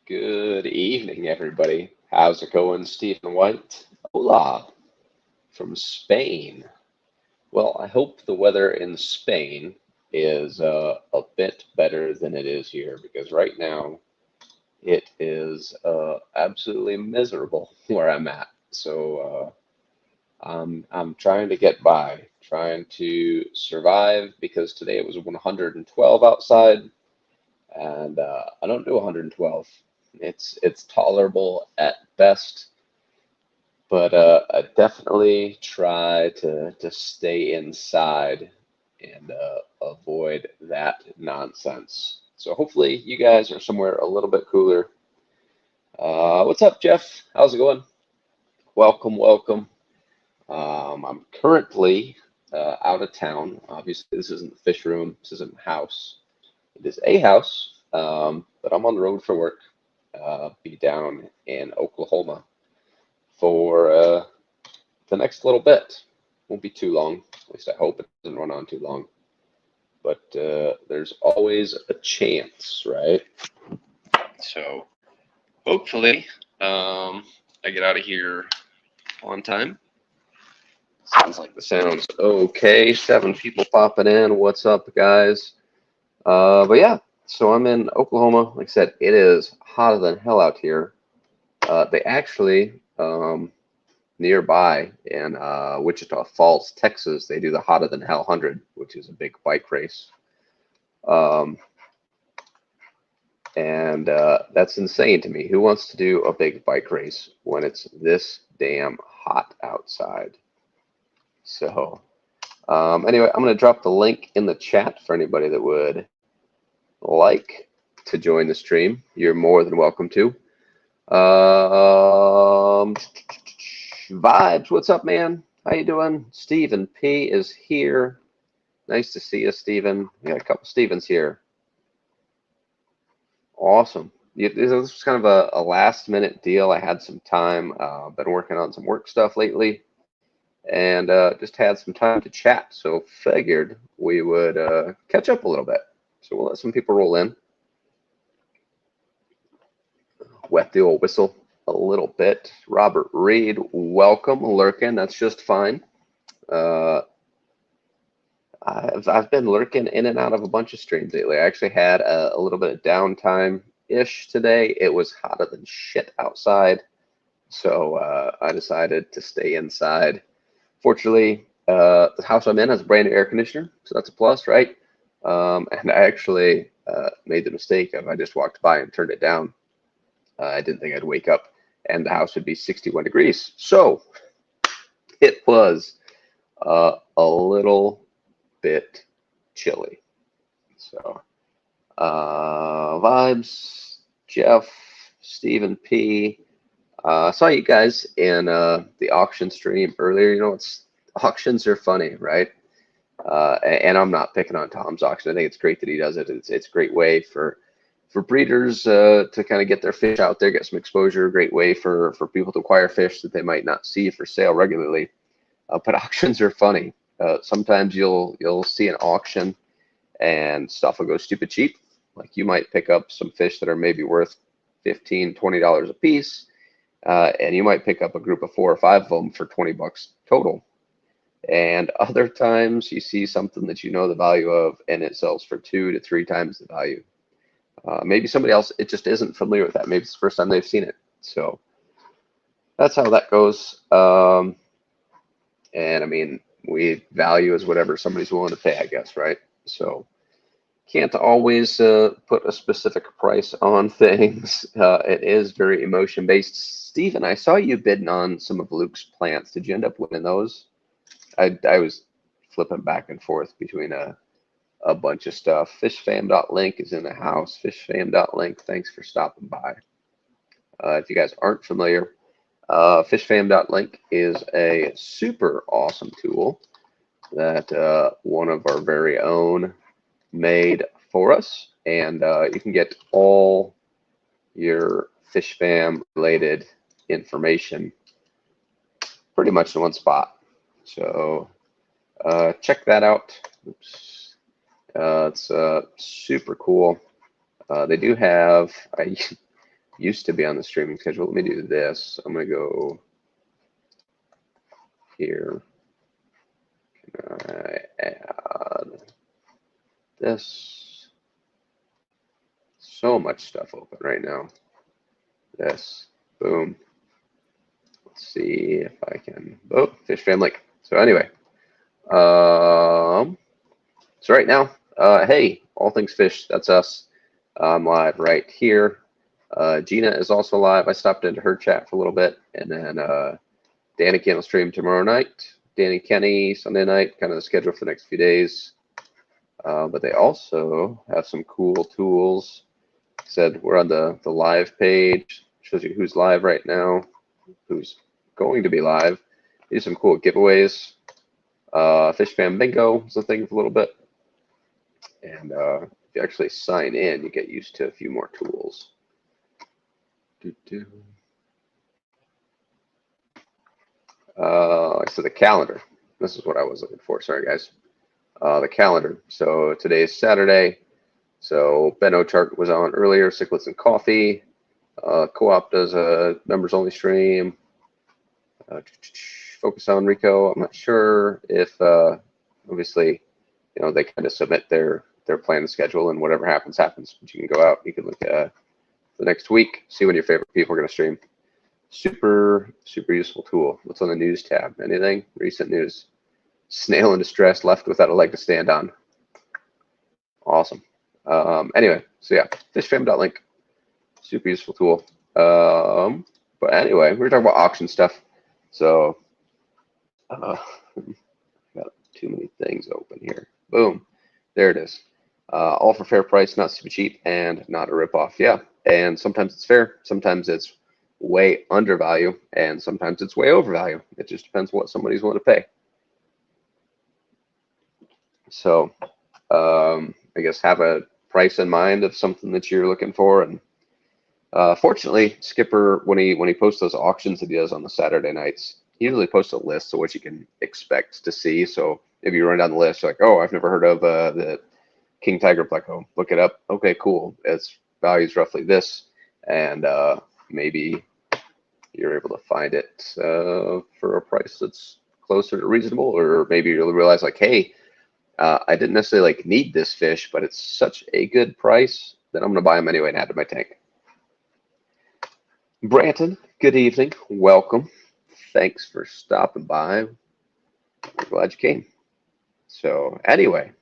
Good evening, everybody. How's it going? Stephen White. Hola from Spain. Well, I hope the weather in Spain is a bit better than it is here because right now it is absolutely miserable where I'm at. So I'm trying to get by, trying to survive because today it was 112 outside, and I don't do 112. It's tolerable at best, but I definitely try to stay inside and avoid that nonsense. So hopefully you guys are somewhere a little bit cooler. What's up, Jeff? How's it going? Welcome, welcome. I'm currently out of town. Obviously, this isn't the fish room. This isn't a house. It is a house, but I'm on the road for work. Be down in Oklahoma for the next little bit. Won't be too long. At least I hope it doesn't run on too long. But there's always a chance, right? So hopefully I get out of here on time. Sounds like the sound's okay. 7 people popping in. What's up, guys? But yeah, so I'm in Oklahoma. Like I said, it is hotter than hell out here. They actually, nearby in Wichita Falls, Texas, they do the Hotter Than Hell 100, which is a big bike race. Um, and that's insane to me. Who wants to do a big bike race when it's this damn hot outside? So, anyway, I'm going to drop the link in the chat for anybody that would like to join the stream. You're more than welcome to. Vibes, what's up, man? How you doing? Stephen P is here. Nice to see you, Stephen. We got a couple Stevens here. Awesome. This was kind of a last-minute deal. I had some time. Been working on some work stuff lately, and just had some time to chat. So figured we would catch up a little bit. So we'll let some people roll in. Wet the old whistle a little bit. Robert Reed, welcome, lurking. That's just fine. I've been lurking in and out of a bunch of streams lately. I actually had a little bit of downtime-ish today. It was hotter than shit outside, so I decided to stay inside. Fortunately, the house I'm in has a brand new air conditioner, so that's a plus, right? And I actually made the mistake of I just walked by and turned it down. I didn't think I'd wake up and the house would be 61 degrees. So it was a little bit chilly. So vibes, Jeff, Stephen P. Saw you guys in the auction stream earlier. You know, auctions are funny, right? And I'm not picking on Tom's auction. I think it's great that he does it. It's a great way for breeders to kind of get their fish out there, get some exposure. A great way for people to acquire fish that they might not see for sale regularly. But auctions are funny. Sometimes you'll see an auction and stuff will go stupid cheap. Like you might pick up some fish that are maybe worth $15, $20 a piece, and you might pick up a group of 4 or 5 of them for $20 total. And other times you see something that you know the value of, and it sells for 2 to 3 times the value. Maybe somebody else, it just isn't familiar with that. Maybe it's the first time they've seen it. So that's how that goes. And I mean, value is whatever somebody's willing to pay, I guess, right? So can't always put a specific price on things. It is very emotion based. Stephen, I saw you bidding on some of Luke's plants. Did you end up winning those? I was flipping back and forth between a bunch of stuff. Fishfam.link is in the house. Fishfam.link, thanks for stopping by. If you guys aren't familiar, fishfam.link is a super awesome tool that one of our very own made for us, and you can get all your FishFam related information pretty much in one spot. So check that out. Oops. It's super cool. They do have, used to be on the streaming schedule. Let me do this. I'm going to go here. Can I add this? So much stuff open right now. This, boom. Let's see if I can, oh, fish fam link. So anyway, so right now, hey, all things fish, that's us. I'm live right here. Gina is also live. I stopped into her chat for a little bit, and then Danny Ken will stream tomorrow night. Danny Kenny Sunday night, kind of the schedule for the next few days. But they also have some cool tools. Said we're on the live page. Shows you who's live right now, who's going to be live. These are some cool giveaways. Fish Fam Bingo is a thing for a little bit. And if you actually sign in, you get used to a few more tools. So the calendar. This is what I was looking for. Sorry, guys. The calendar. So today's Saturday. So Ben Ochart was on earlier. Cichlids and Coffee. Co-op does a members only stream. Focus on Rico. I'm not sure if obviously, you know, they kind of submit their plan and schedule, and whatever happens happens. But you can go out. You can look at the next week, see when your favorite people are going to stream. Super useful tool. What's on the news tab? Anything? Recent news. Snail in distress left without a leg to stand on. Awesome. Anyway, so yeah, fishfam.link. Super useful tool. But anyway, we were talking about auction stuff. So got too many things open here. Boom. There it is. All for fair price, not super cheap, and not a ripoff. Yeah. And sometimes it's fair, sometimes it's way undervalue, and sometimes it's way overvalue. It just depends what somebody's willing to pay. So I guess have a price in mind of something that you're looking for. And fortunately, Skipper, when he posts those auctions that he does on the Saturday nights, he usually posts a list of what you can expect to see. So if you run down the list, you're like, oh, I've never heard of the King Tiger Pleco. Look it up. Okay, cool. Its value is roughly this, and maybe you're able to find it for a price that's closer to reasonable, or maybe you'll realize like, hey, I didn't necessarily like need this fish, but it's such a good price that I'm gonna buy them anyway and add to my tank. Branton, good evening. Welcome. Thanks for stopping by. We're glad you came. So anyway,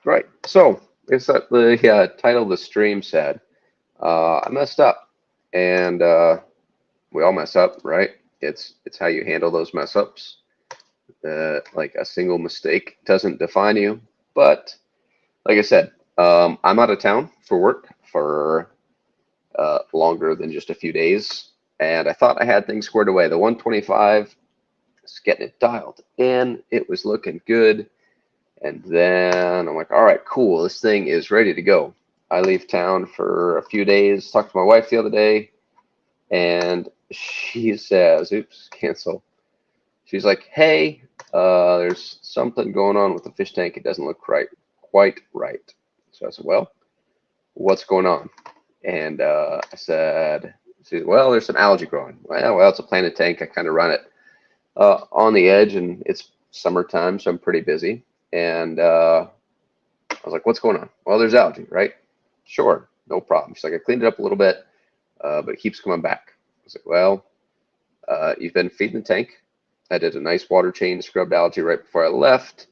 right. So it's that the title of the stream said, I messed up, and we all mess up, right? It's how you handle those mess ups. Like a single mistake doesn't define you. But like I said, I'm out of town for work for longer than just a few days, and I thought I had things squared away. The 125, was getting it dialed in. It was looking good. And then I'm like, all right, cool. This thing is ready to go. I leave town for a few days. Talked to my wife the other day, and she says, oops, cancel. She's like, hey, there's something going on with the fish tank. It doesn't look quite right. So I said, well, what's going on? And I said, she said, well, there's some algae growing. Well, it's a planted tank. I kind of run it on the edge, and it's summertime, so I'm pretty busy. And I was like, what's going on? Well, there's algae, right? Sure, no problem. She's like, I cleaned it up a little bit, but it keeps coming back. I was like, well, you've been feeding the tank. I did a nice water change, scrubbed algae right before I left,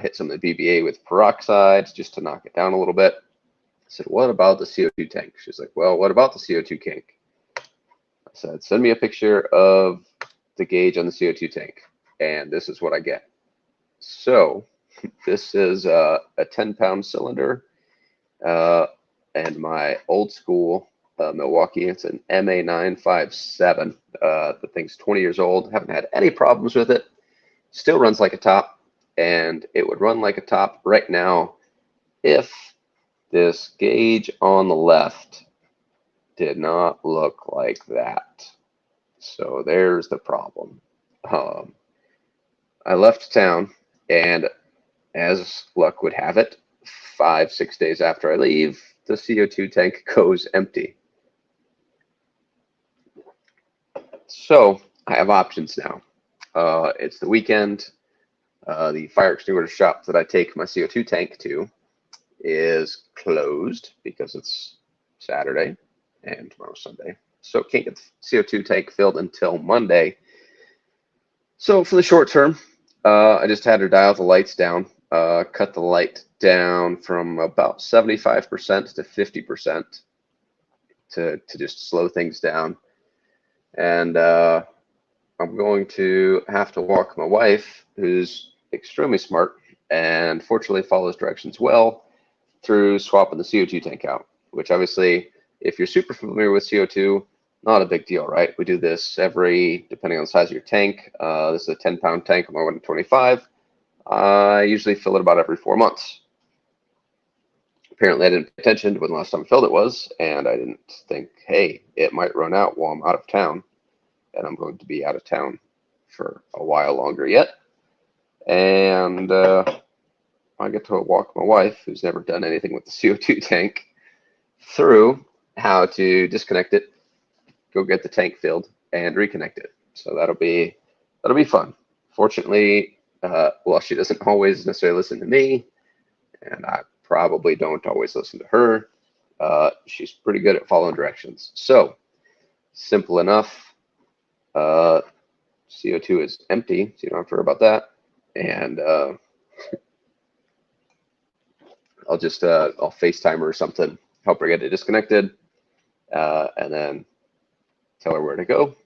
hit some of the BBA with peroxide just to knock it down a little bit. I said, what about the CO2 tank? She's like, well, what about the CO2 tank? I said, send me a picture of the gauge on the CO2 tank. And this is what I get. So this is a 10-pound cylinder, and my old school Milwaukee. It's an MA957. The thing's 20 years old. Haven't had any problems with it. Still runs like a top, and it would run like a top right now if this gauge on the left did not look like that. So there's the problem. I left town, and as luck would have it, 5-6 days after I leave, the CO2 tank goes empty. So I have options now. It's the weekend. The fire extinguisher shop that I take my CO2 tank to is closed because it's Saturday and tomorrow's Sunday. So can't get the CO2 tank filled until Monday. So for the short term, I just had her dial the lights down, cut the light down from about 75% to 50% to just slow things down. And I'm going to have to walk my wife, who's extremely smart and fortunately follows directions well, through swapping the CO2 tank out, which obviously, if you're super familiar with CO2, not a big deal, right? We do this depending on the size of your tank. This is a 10-pound tank, I'm going to 25. I usually fill it about every 4 months. Apparently, I didn't pay attention to when the last time I filled it was, and I didn't think, hey, it might run out while I'm out of town, and I'm going to be out of town for a while longer yet. And I get to walk my wife, who's never done anything with the CO2 tank, through how to disconnect it, go get the tank filled, and reconnect it. So that'll be fun. Fortunately, well, she doesn't always necessarily listen to me, and I probably don't always listen to her. She's pretty good at following directions. So simple enough. CO2 is empty, so you don't have to worry about that. And I'll just I'll FaceTime her or something, help her get it disconnected, and then tell her where to go.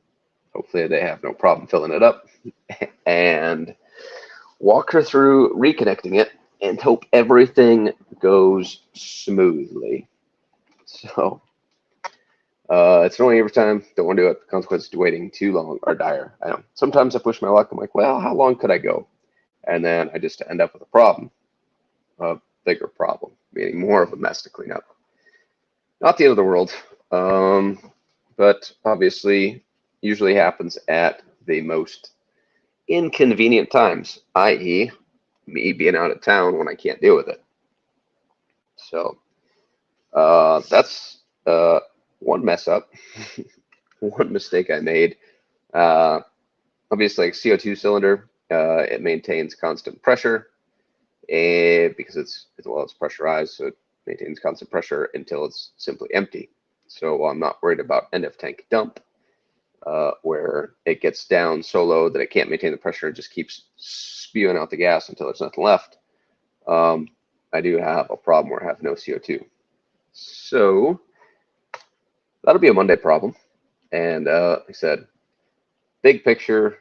Hopefully they have no problem filling it up, and walk her through reconnecting it and hope everything goes smoothly. So it's annoying every time. Don't want to do it. The consequences of waiting too long are dire. I know. Sometimes I push my luck. I'm like, well, how long could I go? And then I just end up with a problem, a bigger problem, meaning more of a mess to clean up. Not the end of the world, but obviously usually happens at the most inconvenient times, i.e. me being out of town when I can't deal with it. So that's one mess up, one mistake I made. Obviously, like CO2 cylinder, it maintains constant pressure because it's pressurized, so it maintains constant pressure until it's simply empty. So I'm not worried about end of tank dump, where it gets down so low that it can't maintain the pressure and just keeps spewing out the gas until there's nothing left. I do have a problem where I have no CO2. So that'll be a Monday problem. And like I said, big picture,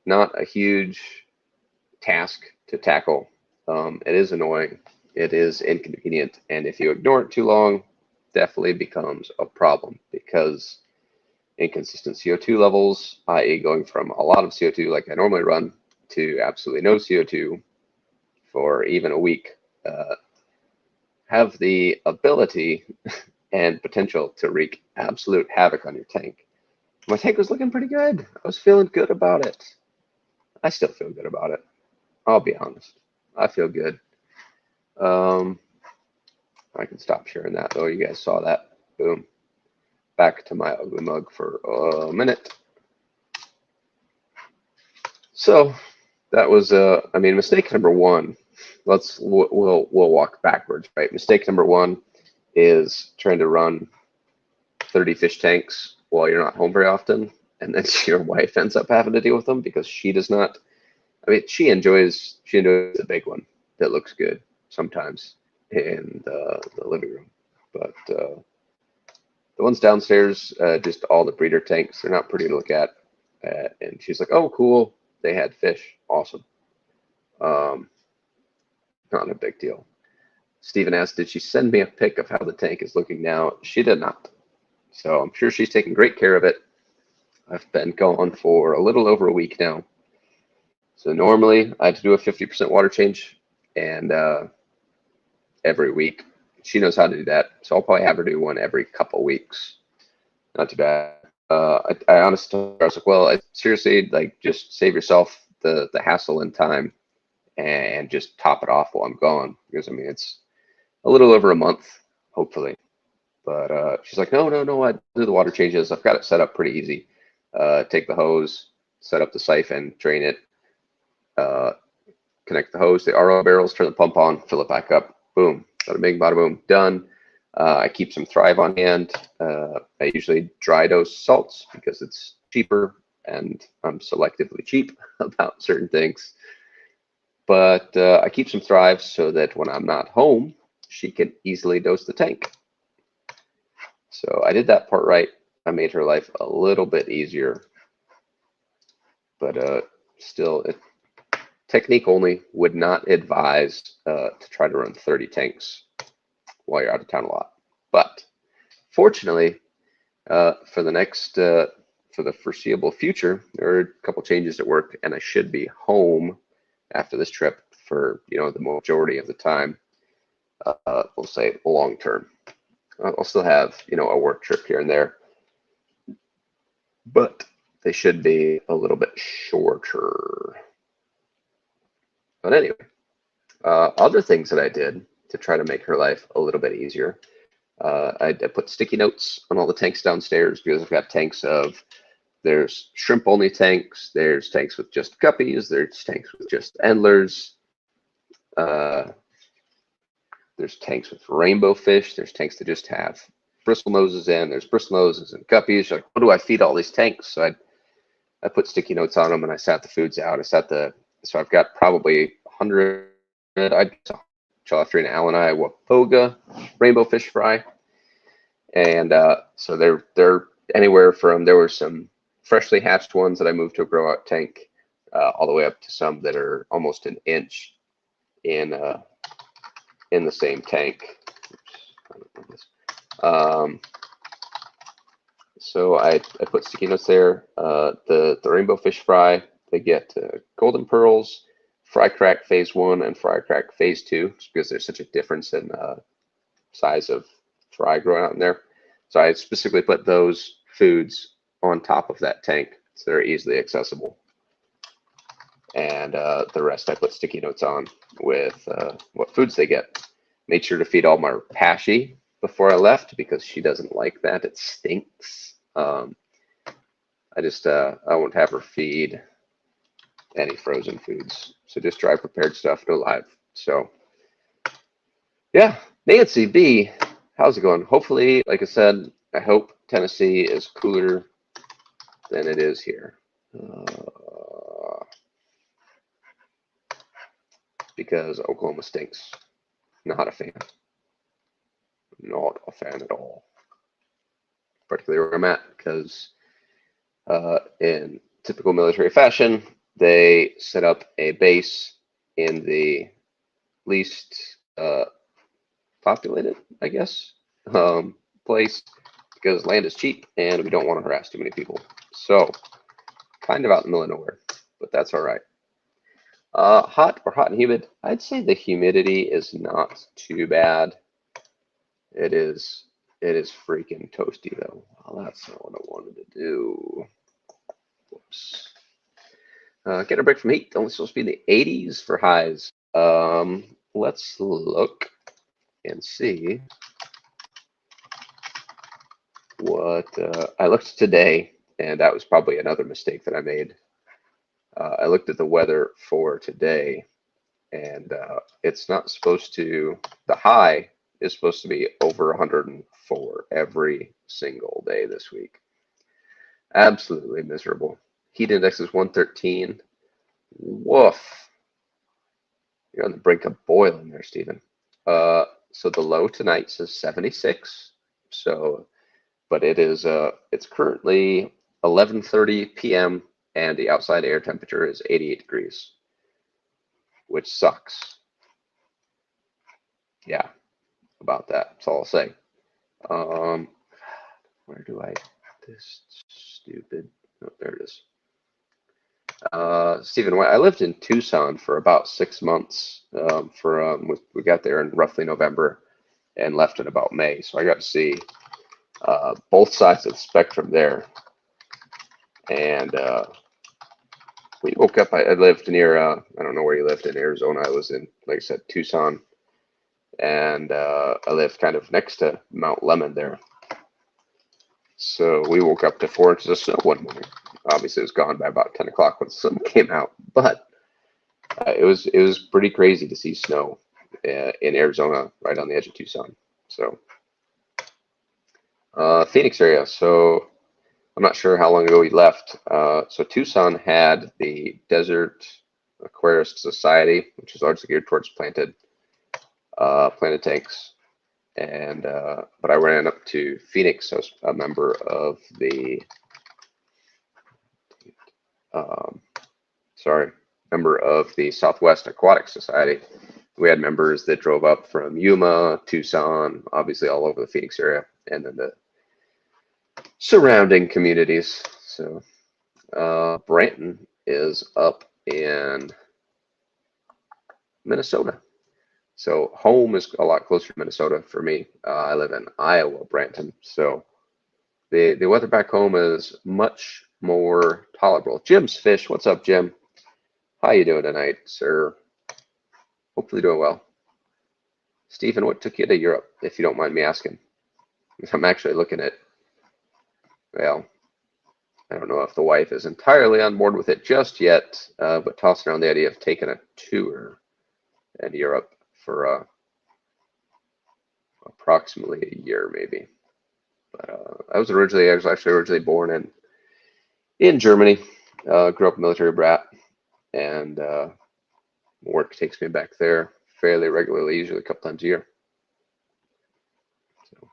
not a huge task to tackle. It is annoying. It is inconvenient. And if you ignore it too long, definitely becomes a problem, because inconsistent CO2 levels, i.e. going from a lot of CO2 like I normally run to absolutely no CO2 for even a week, have the ability and potential to wreak absolute havoc on your tank. My tank was looking pretty good. I was feeling good about it. I still feel good about it. I'll be honest. I feel good. I can stop sharing that though. You guys saw that. Boom. Back to my ugly mug for a minute. So that was I mean, mistake number one. We'll walk backwards, right? Mistake number one is trying to run 30 fish tanks while you're not home very often, and then your wife ends up having to deal with them because she does not. I mean, she enjoys the big one that looks good sometimes in the living room, but the ones downstairs, just all the breeder tanks, they're not pretty to look at. And she's like, "Oh, cool, they had fish, awesome." Not a big deal. Stephen asked, "Did she send me a pic of how the tank is looking now?" She did not. So I'm sure she's taking great care of it. I've been gone for a little over a week now. So normally I have to do a 50% water change, and every week. She knows how to do that. So I'll probably have her do one every couple weeks. Not too bad. I honestly told her, I was like, well, seriously, like, just save yourself the hassle and time and just top it off while I'm gone. Because I mean, it's a little over a month, hopefully. But she's like, no, no, no, I do the water changes. I've got it set up pretty easy. Take the hose, set up the siphon, drain it, uh, connect the hose, the RO barrels, turn the pump on, fill it back up. Boom, bada bing, bada boom, done. I keep some Thrive on hand. I usually dry dose salts because it's cheaper and I'm selectively cheap about certain things. But I keep some Thrive so that when I'm not home, she can easily dose the tank. So I did that part right. I made her life a little bit easier, but still, technique only, would not advise to try to run 30 tanks while you're out of town a lot. But fortunately, for the foreseeable future, there are a couple changes at work, and I should be home after this trip for the majority of the time. We'll say long term. I'll still have a work trip here and there, but they should be a little bit shorter. But anyway, other things that I did to try to make her life a little bit easier. I put sticky notes on all the tanks downstairs because I've got tanks there's shrimp only tanks, there's tanks with just guppies, there's tanks with just endlers, there's tanks with rainbow fish, there's tanks that just have bristle noses in, there's bristle noses and guppies. You're like, what do I feed all these tanks? So I put sticky notes on them and I sat the foods out. So I've got probably 100, I'd Chalafrina alani, Wapoga, rainbow fish fry. And so they're anywhere from, there were some freshly hatched ones that I moved to a grow out tank, all the way up to some that are almost an inch in the same tank. So I put sticky notes there. The rainbow fish fry, they get golden pearls, fry crack phase 1 and fry crack phase 2, just because there's such a difference in size of fry growing out in there. So I specifically put those foods on top of that tank so they're easily accessible. And the rest I put sticky notes on with what foods they get. Made sure to feed all my Pashy before I left because she doesn't like that. It stinks. I won't have her feed any frozen foods. So just dry prepared stuff, no live. So yeah, Nancy B, how's it going? Hopefully, like I said, I hope Tennessee is cooler than it is here. Because Oklahoma stinks. Not a fan. Not a fan at all. Particularly where I'm at, because in typical military fashion, they set up a base in the least populated, I guess, place because land is cheap and we don't want to harass too many people. So, kind of out in the middle of nowhere, but that's all right. Hot or hot and humid? I'd say the humidity is not too bad. It is freaking toasty though. Well, that's not what I wanted to do. Whoops. Get a break from heat. Only supposed to be in the 80s for highs. Let's look and see what I looked today, and that was probably another mistake that I made. I looked at the weather for today, and it's not supposed to, the high is supposed to be over 104 every single day this week. Absolutely miserable. Heat index is 113. Woof. You're on the brink of boiling there, Stephen. So the low tonight says 76. So, but it's currently 11:30 p.m. and the outside air temperature is 88 degrees, which sucks. Yeah, about that. That's all I'll say. Where do I, this stupid, oh, there it is. Stephen, I lived in Tucson for about 6 months. We got there in roughly November and left in about May. So I got to see both sides of the spectrum there. And we woke up, I lived near, I don't know where you lived in Arizona. I was in, like I said, Tucson. and I live kind of next to Mount Lemmon there. So we woke up to 4 inches of snow one morning. Obviously, it was gone by about 10 o'clock when the sun came out, but it was pretty crazy to see snow in Arizona, right on the edge of Tucson. So Phoenix area. So I'm not sure how long ago we left. So Tucson had the Desert Aquarist Society, which is largely geared towards planted tanks. And but I ran up to Phoenix. I was a member of the member of the Southwest Aquatic Society. We had members that drove up from Yuma, Tucson, obviously all over the Phoenix area, and then the surrounding communities. So Branton is up in Minnesota. So home is a lot closer to Minnesota for me. I live in Iowa, Branton. So the weather back home is much more tolerable. Jim's Fish, what's up, Jim? How you doing tonight, sir? Hopefully doing well. Stephen, what took you to Europe, if you don't mind me asking? I'm actually looking at, well, I don't know if the wife is entirely on board with it just yet, but tossing around the idea of taking a tour in Europe for approximately a year, maybe. But I was actually originally born in Germany. Grew up a military brat, and work takes me back there fairly regularly, usually a couple times a year. So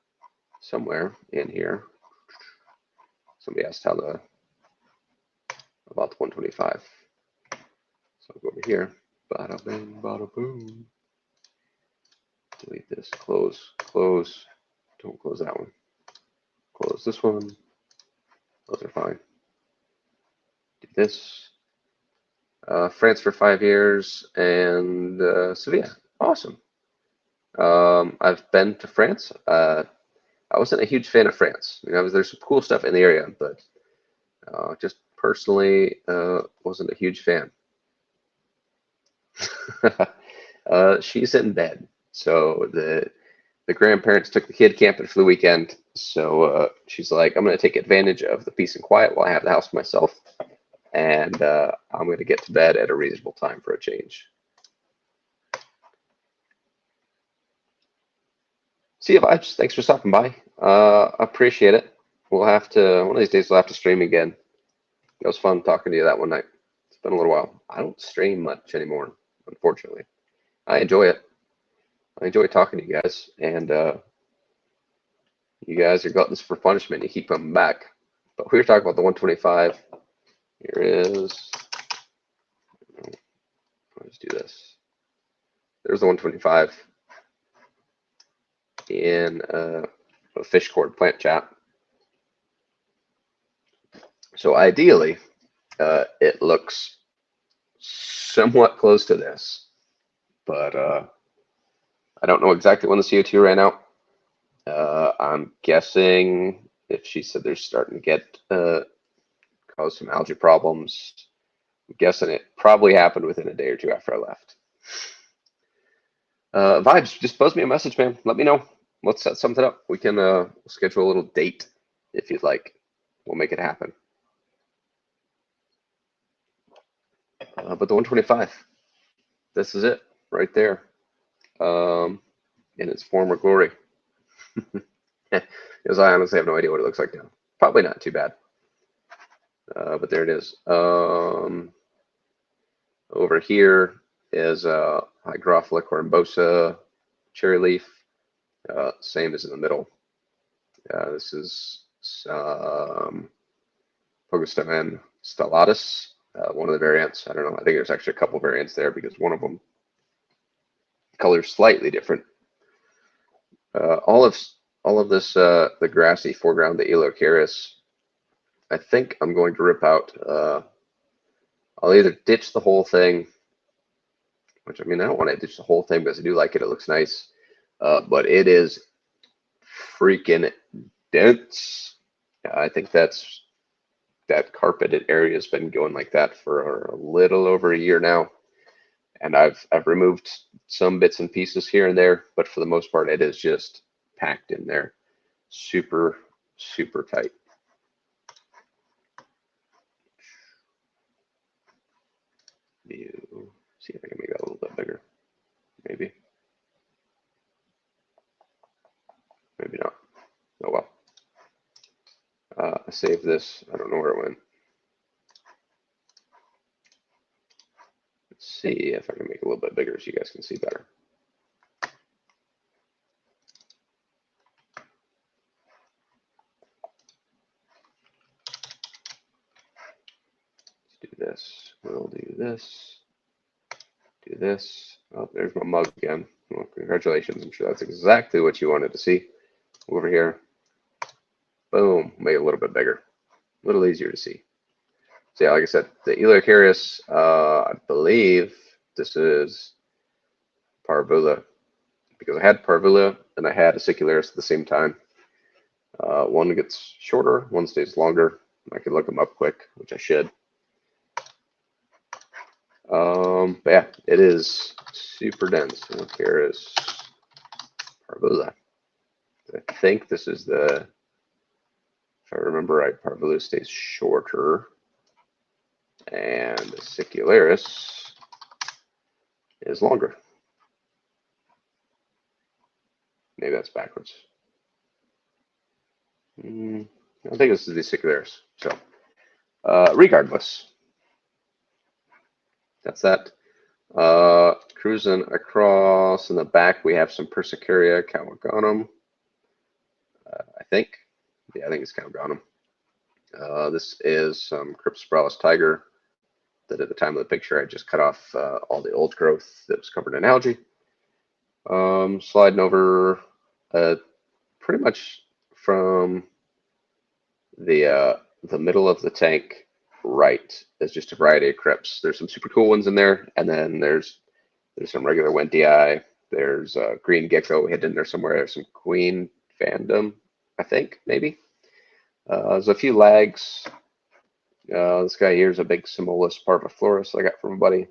somewhere in here, somebody asked about the 125. So I'll go over here. Bada bing, bada boom. Delete this. Close. Don't close that one. Close this one. Those are fine. Do this. France for 5 years and Sevilla. Awesome. I've been to France. I wasn't a huge fan of France. There's some cool stuff in the area, but just personally wasn't a huge fan. She's in bed. So the grandparents took the kid camping for the weekend. So she's like, I'm going to take advantage of the peace and quiet while I have the house to myself. And I'm going to get to bed at a reasonable time for a change. See you, Vibes. Thanks for stopping by. Appreciate it. We'll have to, one of these days, we'll have to stream again. It was fun talking to you that one night. It's been a little while. I don't stream much anymore, unfortunately. I enjoy it. I enjoy talking to you guys. And you guys are gluttons for punishment. You keep coming back. But we were talking about the 125. Here is, let's do this. There's the 125 in a fish cord plant chat. So ideally, it looks somewhat close to this, but I don't know exactly when the CO2 ran out. I'm guessing if she said they're starting to get cause some algae problems, I'm guessing it probably happened within a day or two after I left. Vibes, just buzz me a message, man. Let me know. Let's set something up. We can schedule a little date if you'd like. We'll make it happen. But the 125, this is it right there, in its former glory. Because I honestly have no idea what it looks like now. Probably not too bad. But there it is. Over here is Hygrophila corymbosa cherry leaf. Same as in the middle. This is Pogostemon stellatus, one of the variants. I don't know. I think there's actually a couple variants there because one of them colors slightly different. All of this, the grassy foreground, the Elocaris, I think I'm going to rip out. I'll either ditch the whole thing, which I mean, I don't want to ditch the whole thing because I do like it. It looks nice, but it is freaking dense. I think that carpeted area has been going like that for a little over a year now, And I've removed some bits and pieces here and there, but for the most part, it is just packed in there, super, super tight. View. See if I can make that a little bit bigger. Maybe. Maybe not. Oh well. I saved this. I don't know where it went. Let's see if I can make it a little bit bigger so you guys can see better. Let's do this. We'll do this. Do this. Oh, there's my mug again. Well, congratulations. I'm sure that's exactly what you wanted to see. Over here. Boom. Make it a little bit bigger. A little easier to see. So yeah, like I said, the Elocharius, I believe this is Parvula, because I had Parvula and I had Acicularis at the same time. One gets shorter, one stays longer. I could look them up quick, which I should. But yeah, it is super dense. Elocharius Parvula. I think this is the, if I remember right, Parvula stays shorter. And Acicularis is longer. Maybe that's backwards. I think this is the Acicularis. So, regardless, that's that. Cruising across in the back, we have some Persicaria Calligonum. I think. Yeah, I think it's Calligonum. This is some Cryptosporellus tiger that at the time of the picture I just cut off all the old growth that was covered in algae. Sliding over pretty much from the middle of the tank right is just a variety of crypts. There's some super cool ones in there, and then there's some regular Wentii. There's a green gecko hidden in there somewhere. There's some queen fandom, I think, maybe. There's a few lags. This guy here is a big Simolis parviflorus I got from a buddy.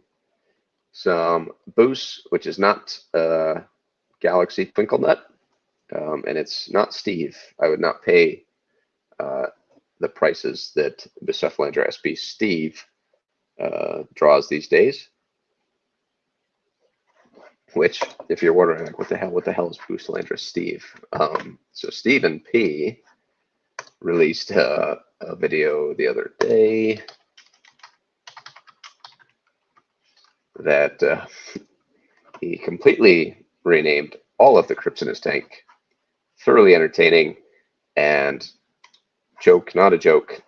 Some Boos, which is not Galaxy Twinkle Nut, and it's not Steve. I would not pay the prices that Bucephalandra SP Steve draws these days. Which, if you're wondering, like, what the hell is Bucephalandra Steve? So Stephen P released a video the other day that he completely renamed all of the crypts in his tank. Thoroughly entertaining, and joke, not a joke,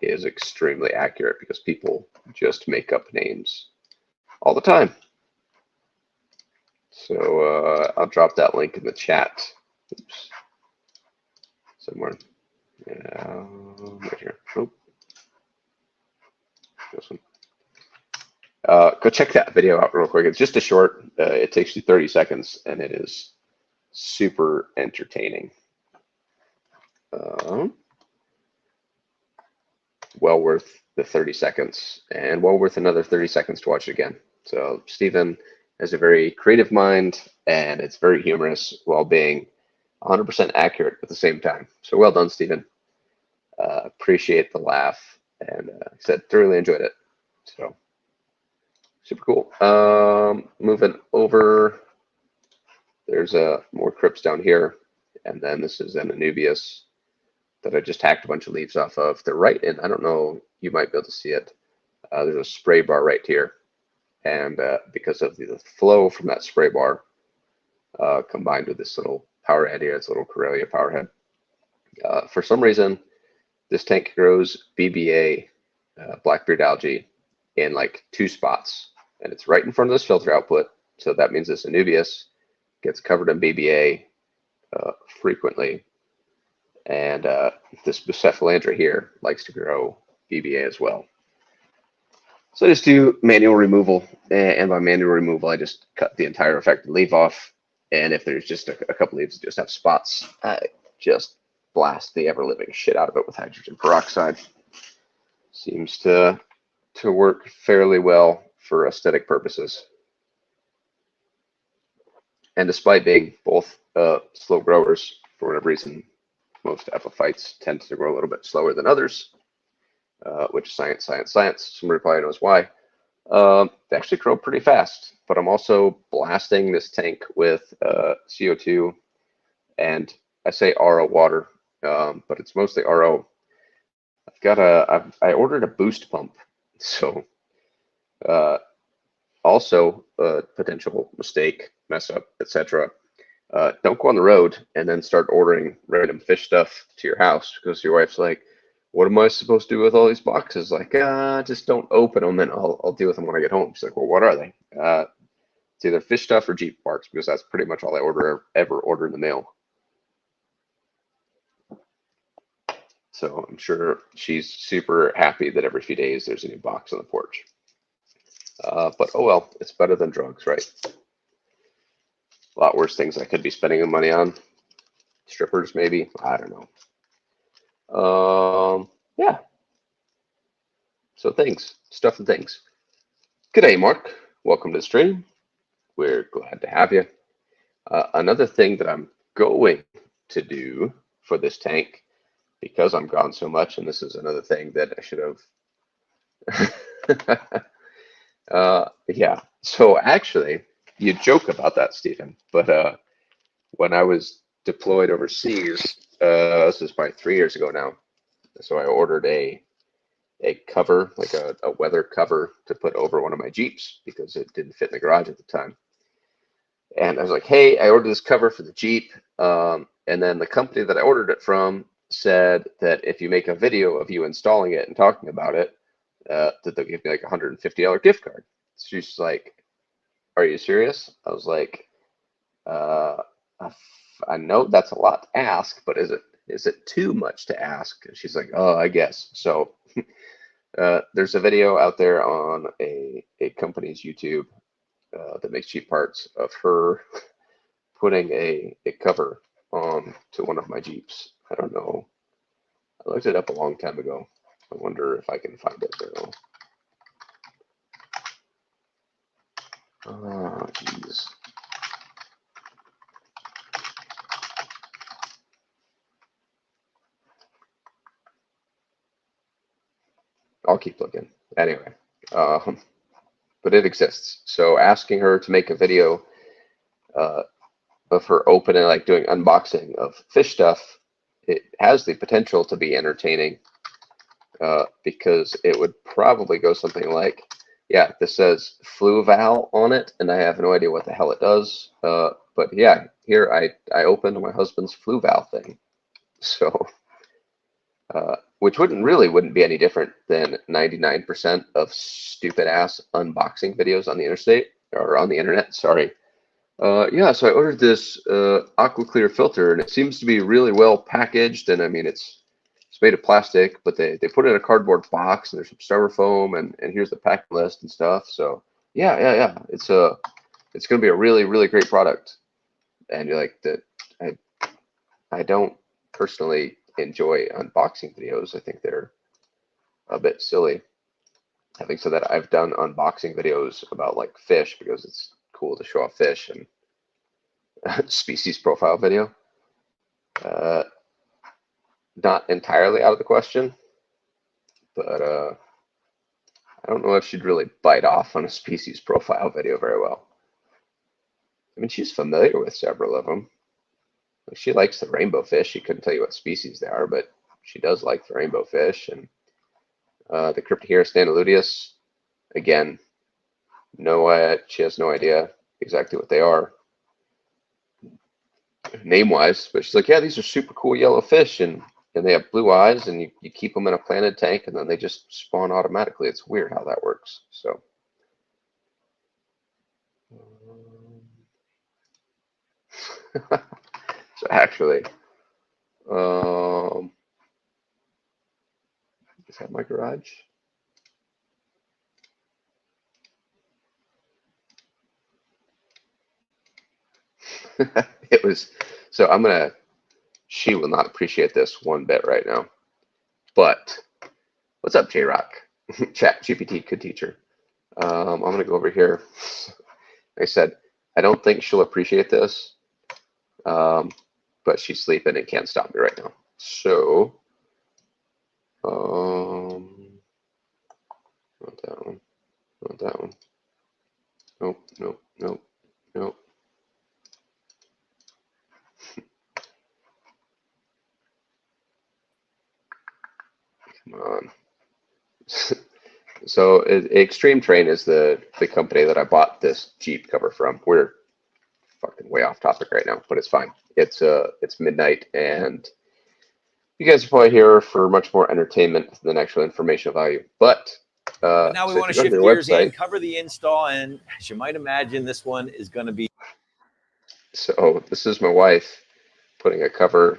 is extremely accurate because people just make up names all the time. So I'll drop that link in the chat. Oops. Somewhere. Yeah, right here. Oh. This one. Go check that video out real quick. It's just a short, it takes you 30 seconds, and it is super entertaining. Well worth the 30 seconds, and well worth another 30 seconds to watch it again. So Stephen has a very creative mind, and it's very humorous while being 100% accurate at the same time. So well done, Stephen. Appreciate the laugh, and I said thoroughly enjoyed it. So super cool. Moving over, there's more crypts down here, and then this is an Anubias that I just hacked a bunch of leaves off of. They're right in, I don't know, you might be able to see it. There's a spray bar right here, and because of the flow from that spray bar, combined with this little power head here, it's a little Corellia power head. For some reason, this tank grows BBA, blackbeard algae, in like 2 spots, and it's right in front of this filter output. So that means this Anubias gets covered in BBA frequently, and this Bucephalandra here likes to grow BBA as well. So I just do manual removal, and by manual removal, I just cut the entire affected leaf off. And if there's just a couple leaves that just have spots, I just blast the ever-living shit out of it with hydrogen peroxide. Seems to work fairly well for aesthetic purposes. And despite being both slow growers, for whatever reason, most epiphytes tend to grow a little bit slower than others, which is science. Somebody probably knows why. They actually grow pretty fast, but I'm also blasting this tank with CO2 and I say RO water, but it's mostly RO. I ordered a boost pump, so also a potential mistake, mess up, etc. Don't go on the road and then start ordering random fish stuff to your house because your wife's like, what am I supposed to do with all these boxes? Like, just don't open them and I'll deal with them when I get home. She's like, well, what are they? It's either fish stuff or Jeep parts because that's pretty much all I ever order in the mail. So I'm sure she's super happy that every few days there's a new box on the porch. But oh well, it's better than drugs, right? A lot worse things I could be spending the money on. Strippers, maybe. I don't know. Yeah. So stuff and things. G'day, Mark. Welcome to the stream. We're glad to have you. Another thing that I'm going to do for this tank, because I'm gone so much, and this is another thing that I should have. Yeah. So actually, you joke about that, Stephen, but when I was deployed overseas, this is probably 3 years ago now. So I ordered a cover, like a weather cover to put over one of my Jeeps because it didn't fit in the garage at the time. And I was like, hey, I ordered this cover for the Jeep. And then the company that I ordered it from said that if you make a video of you installing it and talking about it, that they'll give me like a $150 gift card. So she's like, are you serious? I was like, I know that's a lot to ask, but is it too much to ask? And she's like, oh, I guess. So there's a video out there on a company's YouTube that makes Jeep parts of her putting a cover on to one of my Jeeps. I don't know. I looked it up a long time ago. I wonder if I can find it though. Oh, jeez. I'll keep looking. Anyway, but it exists. So asking her to make a video of her opening, like doing unboxing of fish stuff, it has the potential to be entertaining because it would probably go something like, yeah, this says FluVal on it, and I have no idea what the hell it does. But yeah, here I opened my husband's FluVal thing. So, which wouldn't be any different than 99% of stupid ass unboxing videos on the interstate or on the internet. Sorry. Yeah, so I ordered this AquaClear filter, and it seems to be really well packaged. And I mean, it's made of plastic, but they put it in a cardboard box, and there's some styrofoam, and here's the packing list and stuff. So yeah, it's gonna be a really, really great product. And you're like, that I don't personally enjoy unboxing videos. I think they're a bit silly. Having said that, I've done unboxing videos about like fish because it's cool to show off fish, and species profile video. Not entirely out of the question, but I don't know if she'd really bite off on a species profile video very well. I mean, she's familiar with several of them. She likes the rainbow fish. She couldn't tell you what species they are, but she does like the rainbow fish. And the Cryptohera staneluteus, again, she has no idea exactly what they are name-wise, but she's like, yeah, these are super cool yellow fish, and they have blue eyes, and you keep them in a planted tank, and then they just spawn automatically. It's weird how that works. So, so actually, is that my garage? It was, so she will not appreciate this one bit right now. But what's up, J-Rock? Chat GPT could teach her. I'm going to go over here. Like I said, I don't think she'll appreciate this, but she's sleeping and can't stop me right now. So, not that one, not that one. Nope, nope, nope, nope. Come on. So Extreme Train is the company that I bought this Jeep cover from. We're fucking way off topic right now, but it's fine. It's midnight, and you guys are probably here for much more entertainment than actual informational value. But now we so want to if you go shift to their gears website, and cover the install, and as you might imagine, this one is going to be. so this is my wife putting a cover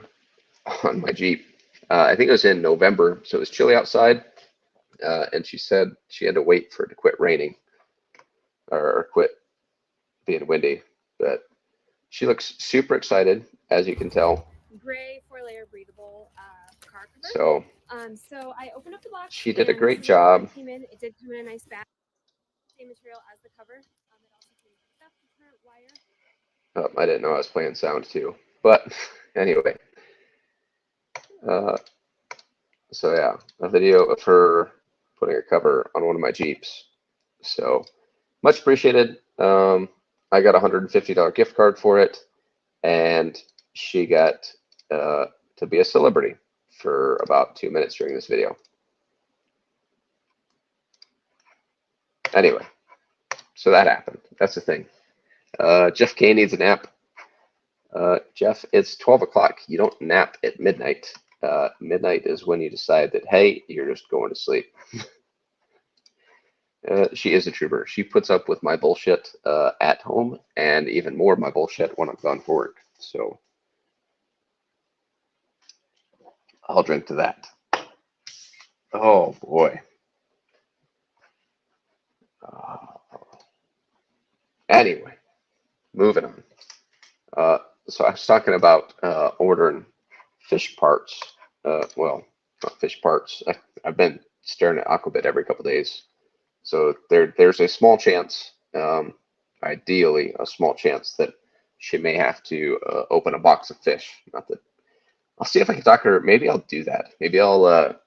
on my Jeep. I think it was in November, so it was chilly outside, and she said she had to wait for it to quit raining or quit being windy. But she looks super excited, as you can tell. Gray 4-layer breathable car cover. So so I opened up the box. she did a great job. It came in. It did come in a nice bag. Same material as the cover. It also came with stuff, current wire. Oh, I didn't know I was playing sound too. But anyway, so yeah, a video of her putting a cover on one of my Jeeps. So much appreciated. I got a $150 gift card for it, and she got to be a celebrity for about 2 minutes during this video. Anyway, so that happened. That's the thing. Jeff K needs a nap. Jeff, it's 12 o'clock. You don't nap at midnight. Midnight is when you decide that, hey, you're just going to sleep. She is a trooper. She puts up with my bullshit at home, and even more of my bullshit when I'm gone for work. So I'll drink to that. Oh boy. Anyway, moving on. So I was talking about ordering fish parts. Well, not fish parts. I've been staring at Aquabit every couple days. So there's a small chance, ideally a small chance, that she may have to open a box of fish. Not that I'll see if I can talk her. Maybe I'll do that. Maybe I'll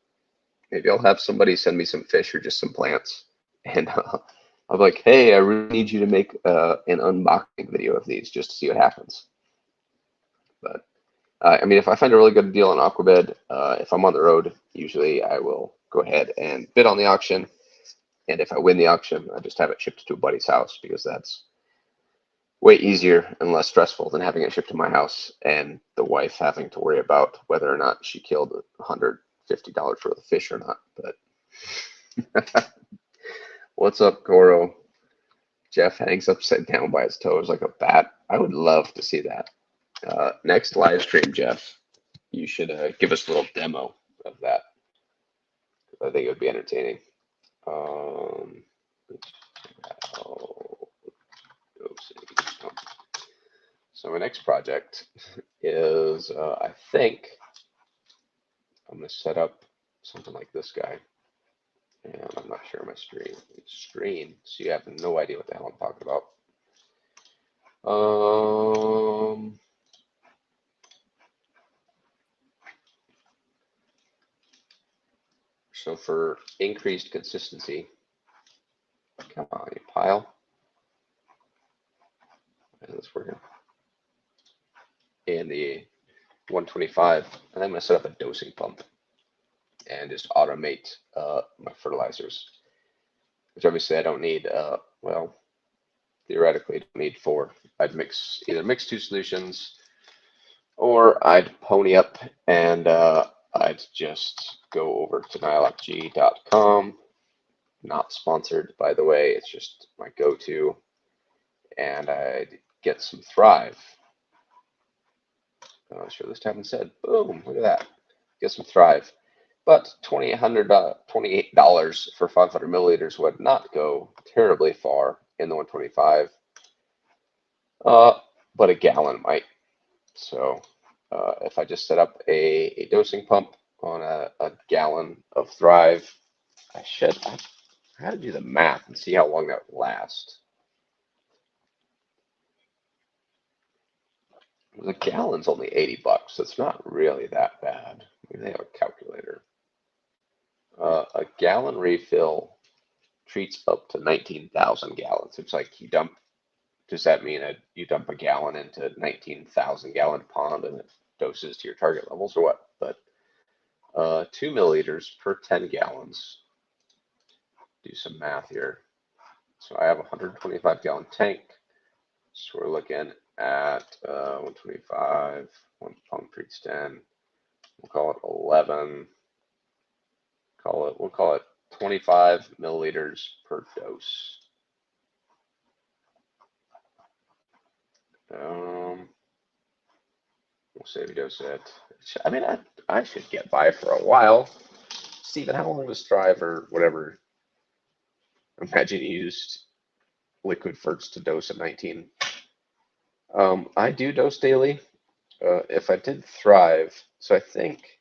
have somebody send me some fish or just some plants, and I'm like, hey, I really need you to make an unboxing video of these just to see what happens. But I mean, if I find a really good deal on Aquabid, if I'm on the road, usually I will go ahead and bid on the auction. And if I win the auction, I just have it shipped to a buddy's house, because that's way easier and less stressful than having it shipped to my house and the wife having to worry about whether or not she killed $150 worth of fish or not. But what's up, Goro? Jeff hangs upside down by his toes like a bat. I would love to see that. Next live stream, Jeff, you should give us a little demo of that. I think it would be entertaining. So my next project is, I think I'm going to set up something like this guy. And I'm not sure my screen, so you have no idea what the hell I'm talking about. So for increased consistency, come on, you pile. And it's working. And the 125, and I'm going to set up a dosing pump and just automate my fertilizers, which obviously I don't need. Well, theoretically, I don't need 4. I'd either mix 2 solutions, or I'd pony up and I'd just go over to nylocg.com. Not sponsored, by the way. It's just my go-to, and I'd get some Thrive. I'm sure this haven't said. Boom! Look at that. Get some Thrive. But $28 for 500 milliliters would not go terribly far in the 125. But a gallon might. So if I just set up a dosing pump on a gallon of Thrive, I I had to do the math and see how long that would last. The gallon's only $80. That's not really that bad. Maybe they have a calculator. A gallon refill treats up to 19,000 gallons. It's like you dump. Does that mean that you dump a gallon into 19,000 gallon pond and it doses to your target levels or what? But 2 milliliters per 10 gallons. Do some math here. So I have a 125 gallon tank. So we're looking at 125, one pump treats 10. We'll call it 11. We'll call it 25 milliliters per dose. We'll save dose it. I mean, I should get by for a while. Steven, how long does Strive or whatever? Imagine you used liquid ferts to dose at 19. I do dose daily. If I did Thrive, so I think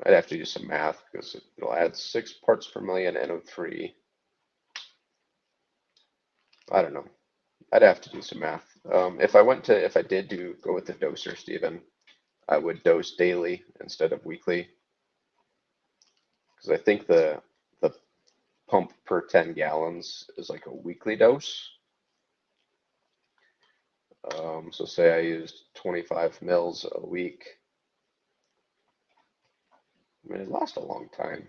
I'd have to do some math because it'll add 6 parts per million NO3. I don't know. I'd have to do some math. If I did go with the doser, Steven, I would dose daily instead of weekly. Because I think the pump per 10 gallons is like a weekly dose. So say I used 25 mils a week. I mean, it lasts a long time.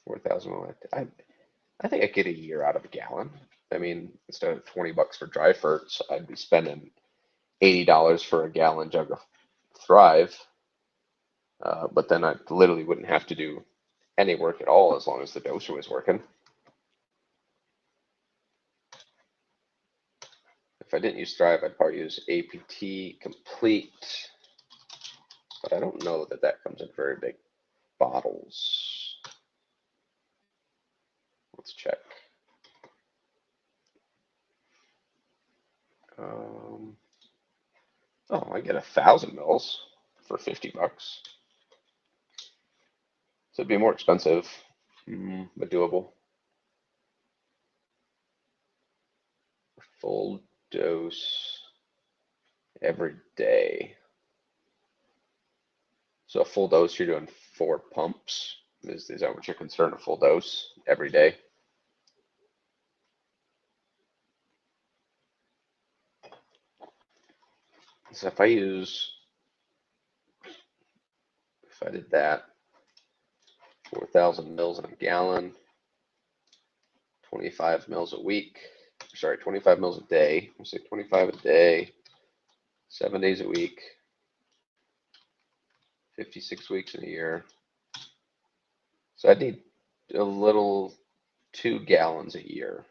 4,000 ml. I think I get a year out of a gallon. I mean, instead of $20 for dry ferts, I'd be spending $80 for a gallon jug of Thrive. But then I literally wouldn't have to do any work at all as long as the doser was working. If I didn't use Thrive, I'd probably use APT Complete. But I don't know that that comes in very big bottles. Let's check. Oh, I get 1,000 mils for $50. So it'd be more expensive, but doable. Full dose every day. So a full dose, you're doing 4 pumps. Is that what you're concerned? A full dose every day? So if I did that, 4,000 mils in a gallon, 25 mils a week, sorry, 25 mils a day. We'll say 25 a day, 7 days a week, 56 weeks in a year. So I'd need a little 2 gallons a year.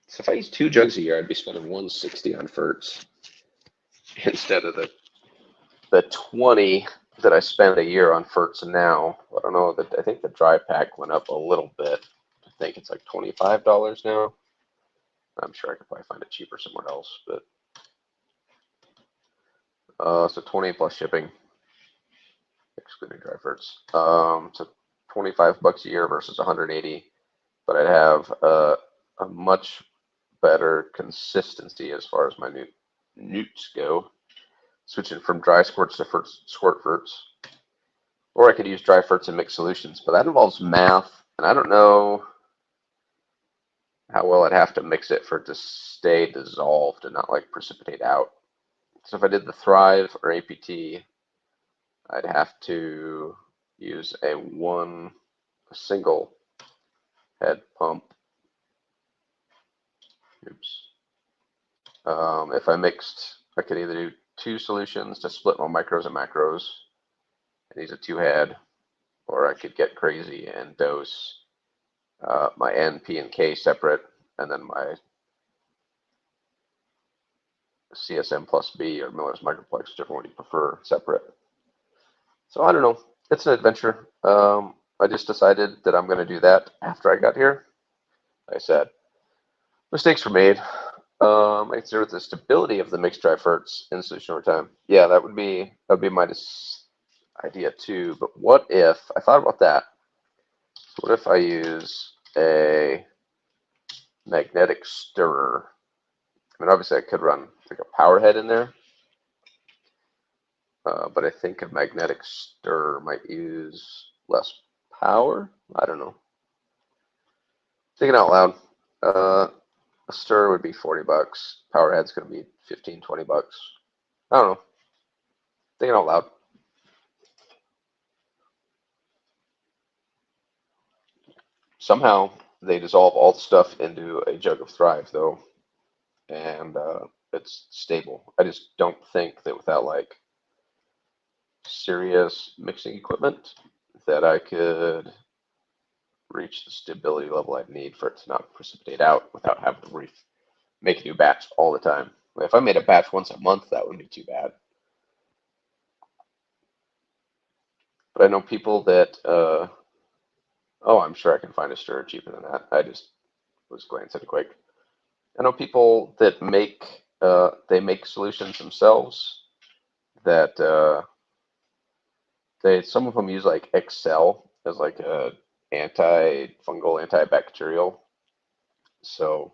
So if I use 2 jugs a year, I'd be spending 160 on ferts instead of the 20 that I spend a year on ferts now. I don't know that I think the dry pack went up a little bit. I think it's like $25 now. I'm sure I could probably find it cheaper somewhere else, but so 20 plus shipping, excluding dry ferts. So $25 a year versus 180, but I'd have a much better consistency as far as my newts go. Switching from dry squirts to squirt ferts. Or I could use dry ferts and mixed solutions, but that involves math, and I don't know how well I'd have to mix it for it to stay dissolved and not like precipitate out. So if I did the Thrive or APT, I'd have to use a single head pump. Oops. If I mixed, I could either do 2 solutions to split my micros and macros, and use a 2-head, or I could get crazy and dose my N, P, and K separate, and then my CSM plus B or Miller's Microplex, whichever one you prefer, separate. So I don't know. It's an adventure. I just decided that I'm going to do that after I got here. Like I said, Mistakes were made. I consider the stability of the mixed dry ferts in solution over time. Yeah, that would be my idea too. But what if I thought about that? So what if I use a magnetic stirrer? I mean, obviously I could run like a power head in there, but I think a magnetic stirrer might use less power. I don't know. Thinking out loud. A stirrer would be $40. Power head's gonna be 15, $20. I don't know. Thinking out loud. Somehow they dissolve all the stuff into a jug of Thrive though, and it's stable. I just don't think that without like serious mixing equipment that I could reach the stability level I'd need for it to not precipitate out without having to make a new batch all the time. If I made a batch once a month, that wouldn't be too bad. But I know people that, oh, I'm sure I can find a stirrer cheaper than that. I just was glancing quick. I know people that they make solutions themselves that some of them use like Excel as like a anti-fungal, antibacterial. So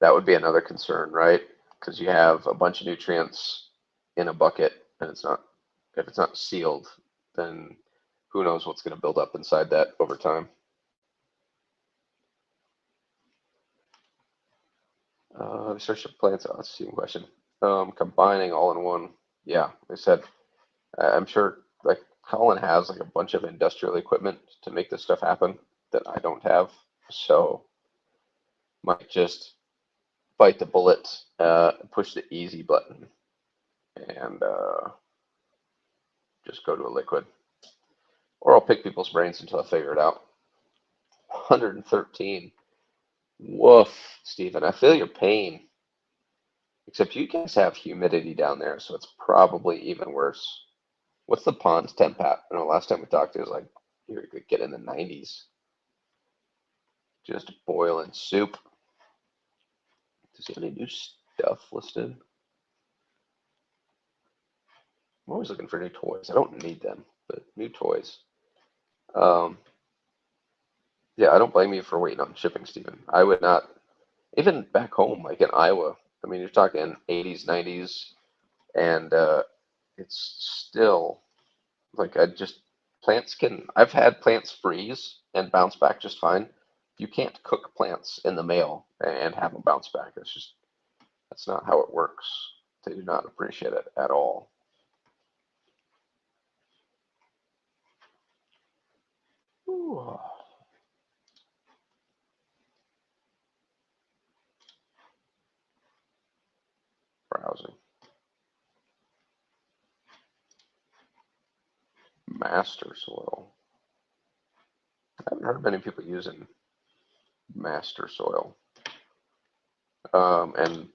that would be another concern, right? Because you have a bunch of nutrients in a bucket, and if it's not sealed, then who knows what's going to build up inside that over time. Research of plants. Oh, that's a same question. Combining all in one. Yeah, like I said, I'm sure like Colin has like a bunch of industrial equipment to make this stuff happen that I don't have. So might just bite the bullet, push the easy button, and just go to a liquid. Or I'll pick people's brains until I figure it out. 113. Woof, Stephen. I feel your pain. Except you guys have humidity down there, so it's probably even worse. What's the pond's temp at? I know last time we talked, it was like you could get in the 90s. Just boiling soup. Does he have any new stuff listed? I'm always looking for new toys. I don't need them, but new toys. Yeah, I don't blame you for waiting on shipping, Stephen. I would not, even back home, like in Iowa. I mean, you're talking 80s, 90s, and it's still like I've had plants freeze and bounce back just fine. You can't cook plants in the mail and have them bounce back. That's not how it works. They do not appreciate it at all. Ooh. Browsing. Master soil. I haven't heard many people using master soil. And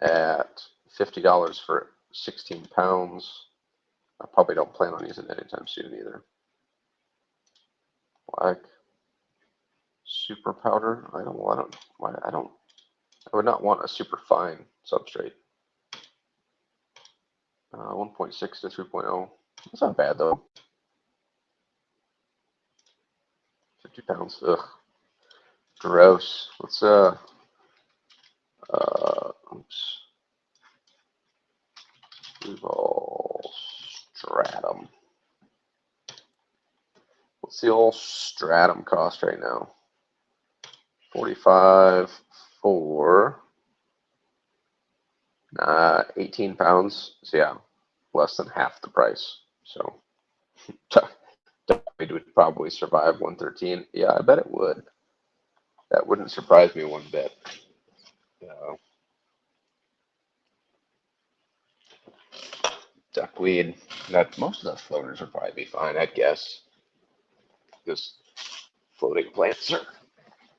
at $50 for 16 pounds, I probably don't plan on using it anytime soon either. Black super powder. I would not want a super fine substrate. 1.6 to 3.0. That's not bad though. 50 pounds. Ugh. Gross. Let's oops. Duval Stratum. What's the old Stratum cost right now? 45 for 18 pounds. So yeah, less than half the price. So it would probably survive 113. Yeah, I bet it would. That wouldn't surprise me one bit. Duckweed. Most of the floaters would probably be fine, I'd guess. Because floating plants are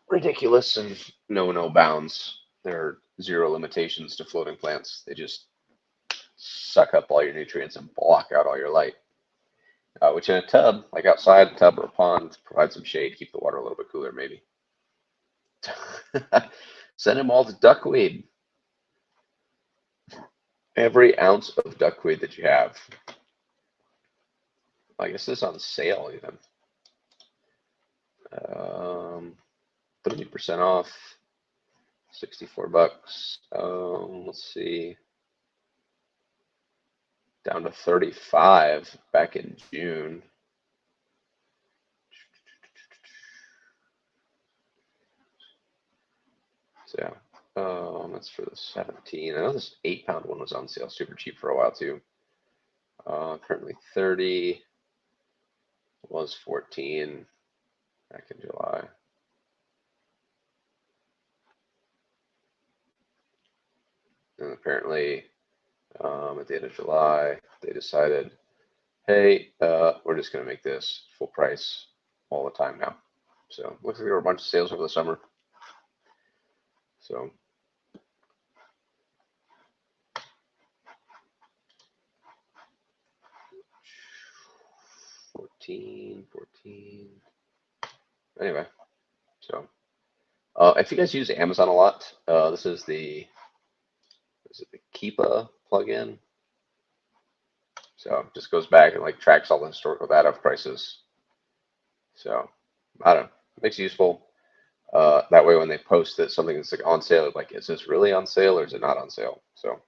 ridiculous and know no bounds. There are zero limitations to floating plants. They just suck up all your nutrients and block out all your light. Which in a tub, like outside a tub or a pond, provide some shade, keep the water a little bit cooler maybe. Send them all to duckweed. Every ounce of duckweed that you have. I guess this is on sale even. 30% off. 64 bucks. Let's see. Down to 35 back in June. So yeah, that's for the 17. I know this 8-pound one was on sale super cheap for a while too. Currently 30. Was 14 back in July. And apparently, at the end of July, they decided, hey, we're just going to make this full price all the time now. So looks like there were a bunch of sales over the summer. So $14. Anyway, so if you guys use Amazon a lot, this is the Keepa plugin. So it just goes back and like tracks all the historical data of prices. So I don't know, it makes it useful. That way when they post that something is like on sale, like, is this really on sale or is it not on sale? So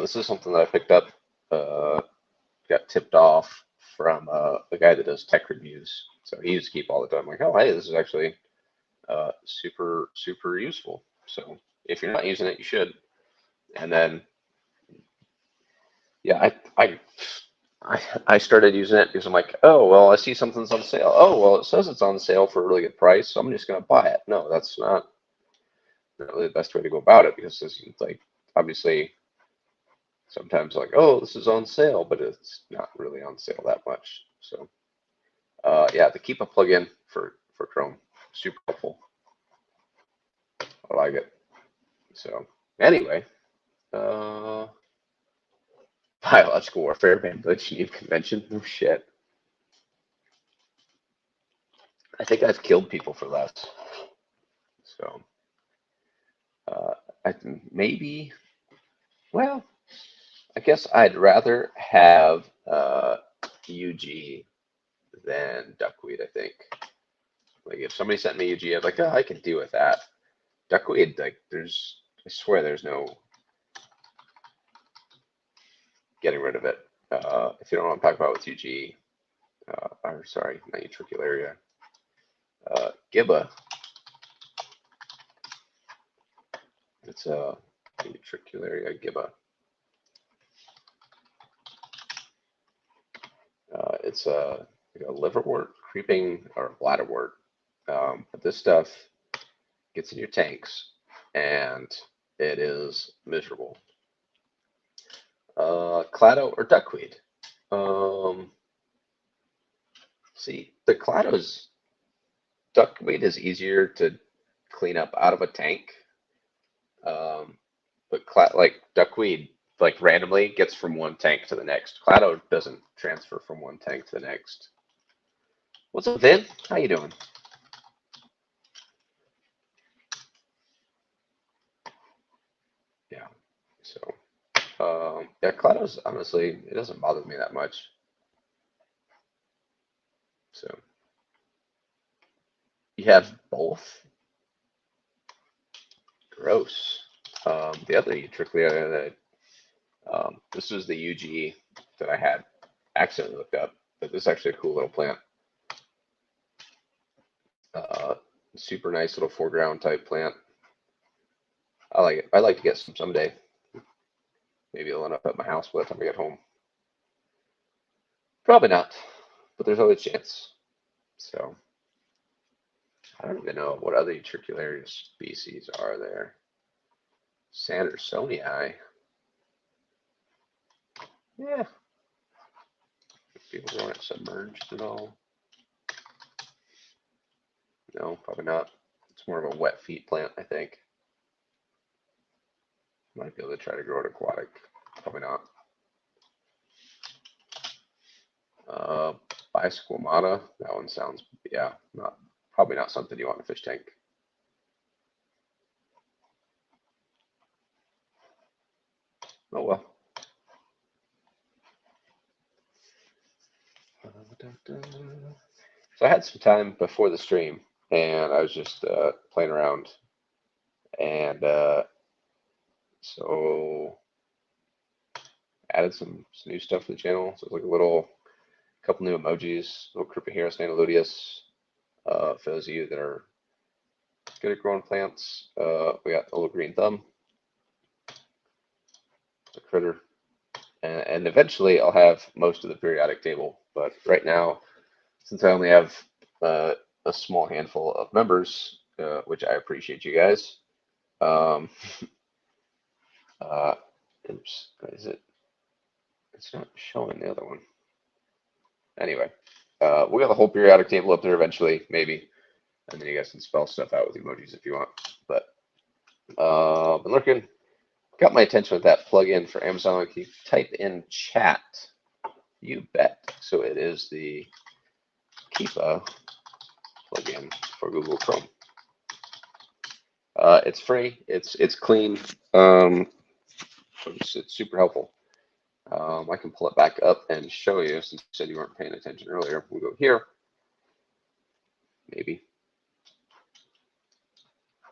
this is something that I picked up, got tipped off from the guy that does tech reviews. So he used to keep all the time like, oh, hey, this is actually super useful. So if you're not using it, you should. And then, yeah, I started using it because I'm like, oh, well, I see something's on sale. Oh, well, it says it's on sale for a really good price, so I'm just going to buy it. No, that's not really the best way to go about it, because it's like, obviously, sometimes like, oh, this is on sale, but it's not really on sale that much. So, yeah, the Keepa plugin for Chrome, super helpful. I like it. So, anyway, biological warfare banned glitch convention. Oh shit. I think I've killed people for less. So, maybe, well, I guess I'd rather have UG than duckweed, I think. Like if somebody sent me UG, I'd be like, oh, I can deal with that. Duckweed, like I swear there's no getting rid of it. If you don't know what I'm talking about with UG, or sorry, not Utricularia, Gibba. It's a Utricularia Gibba. It's a liverwort, creeping, or bladderwort. But this stuff gets in your tanks, and it is miserable. Clado or duckweed? See, the Clado's duckweed is easier to clean up out of a tank. But like duckweed, like randomly gets from one tank to the next. Clado doesn't transfer from one tank to the next. What's up, Vin? How you doing? Yeah. So, yeah, Clado's honestly, it doesn't bother me that much. So, you have both. Gross. The other Utricularia that this was the UG that I had accidentally looked up, but this is actually a cool little plant. Super nice little foreground type plant. I like it. I'd like to get some someday. Maybe it'll end up at my house by the time I get home. Probably not, but there's always a chance. So I don't even know what other Utricularia species are there. Sandersonii. Yeah. People want it submerged at all? No, probably not. It's more of a wet feet plant, I think. Might be able to try to grow it aquatic. Probably not. Bisquamata. That one sounds, yeah, probably not something you want in a fish tank. So I had some time before the stream, and I was just playing around, and so added some new stuff to the channel. So it's like a little couple new emojis, little Cryptoheros Nanoludius. For those of you that are good at growing plants, we got a little green thumb, a critter, and eventually I'll have most of the periodic table. But right now, since I only have a small handful of members, which I appreciate you guys. Oops, is it? It's not showing the other one. Anyway, we got the whole periodic table up there eventually, maybe, and then you guys can spell stuff out with emojis if you want. But been looking, got my attention with that plugin for Amazon. Can you type in chat? You bet. So it is the Keepa plugin for Google Chrome. It's free. It's clean. It's super helpful. I can pull it back up and show you since you said you weren't paying attention earlier. We'll go here. Maybe.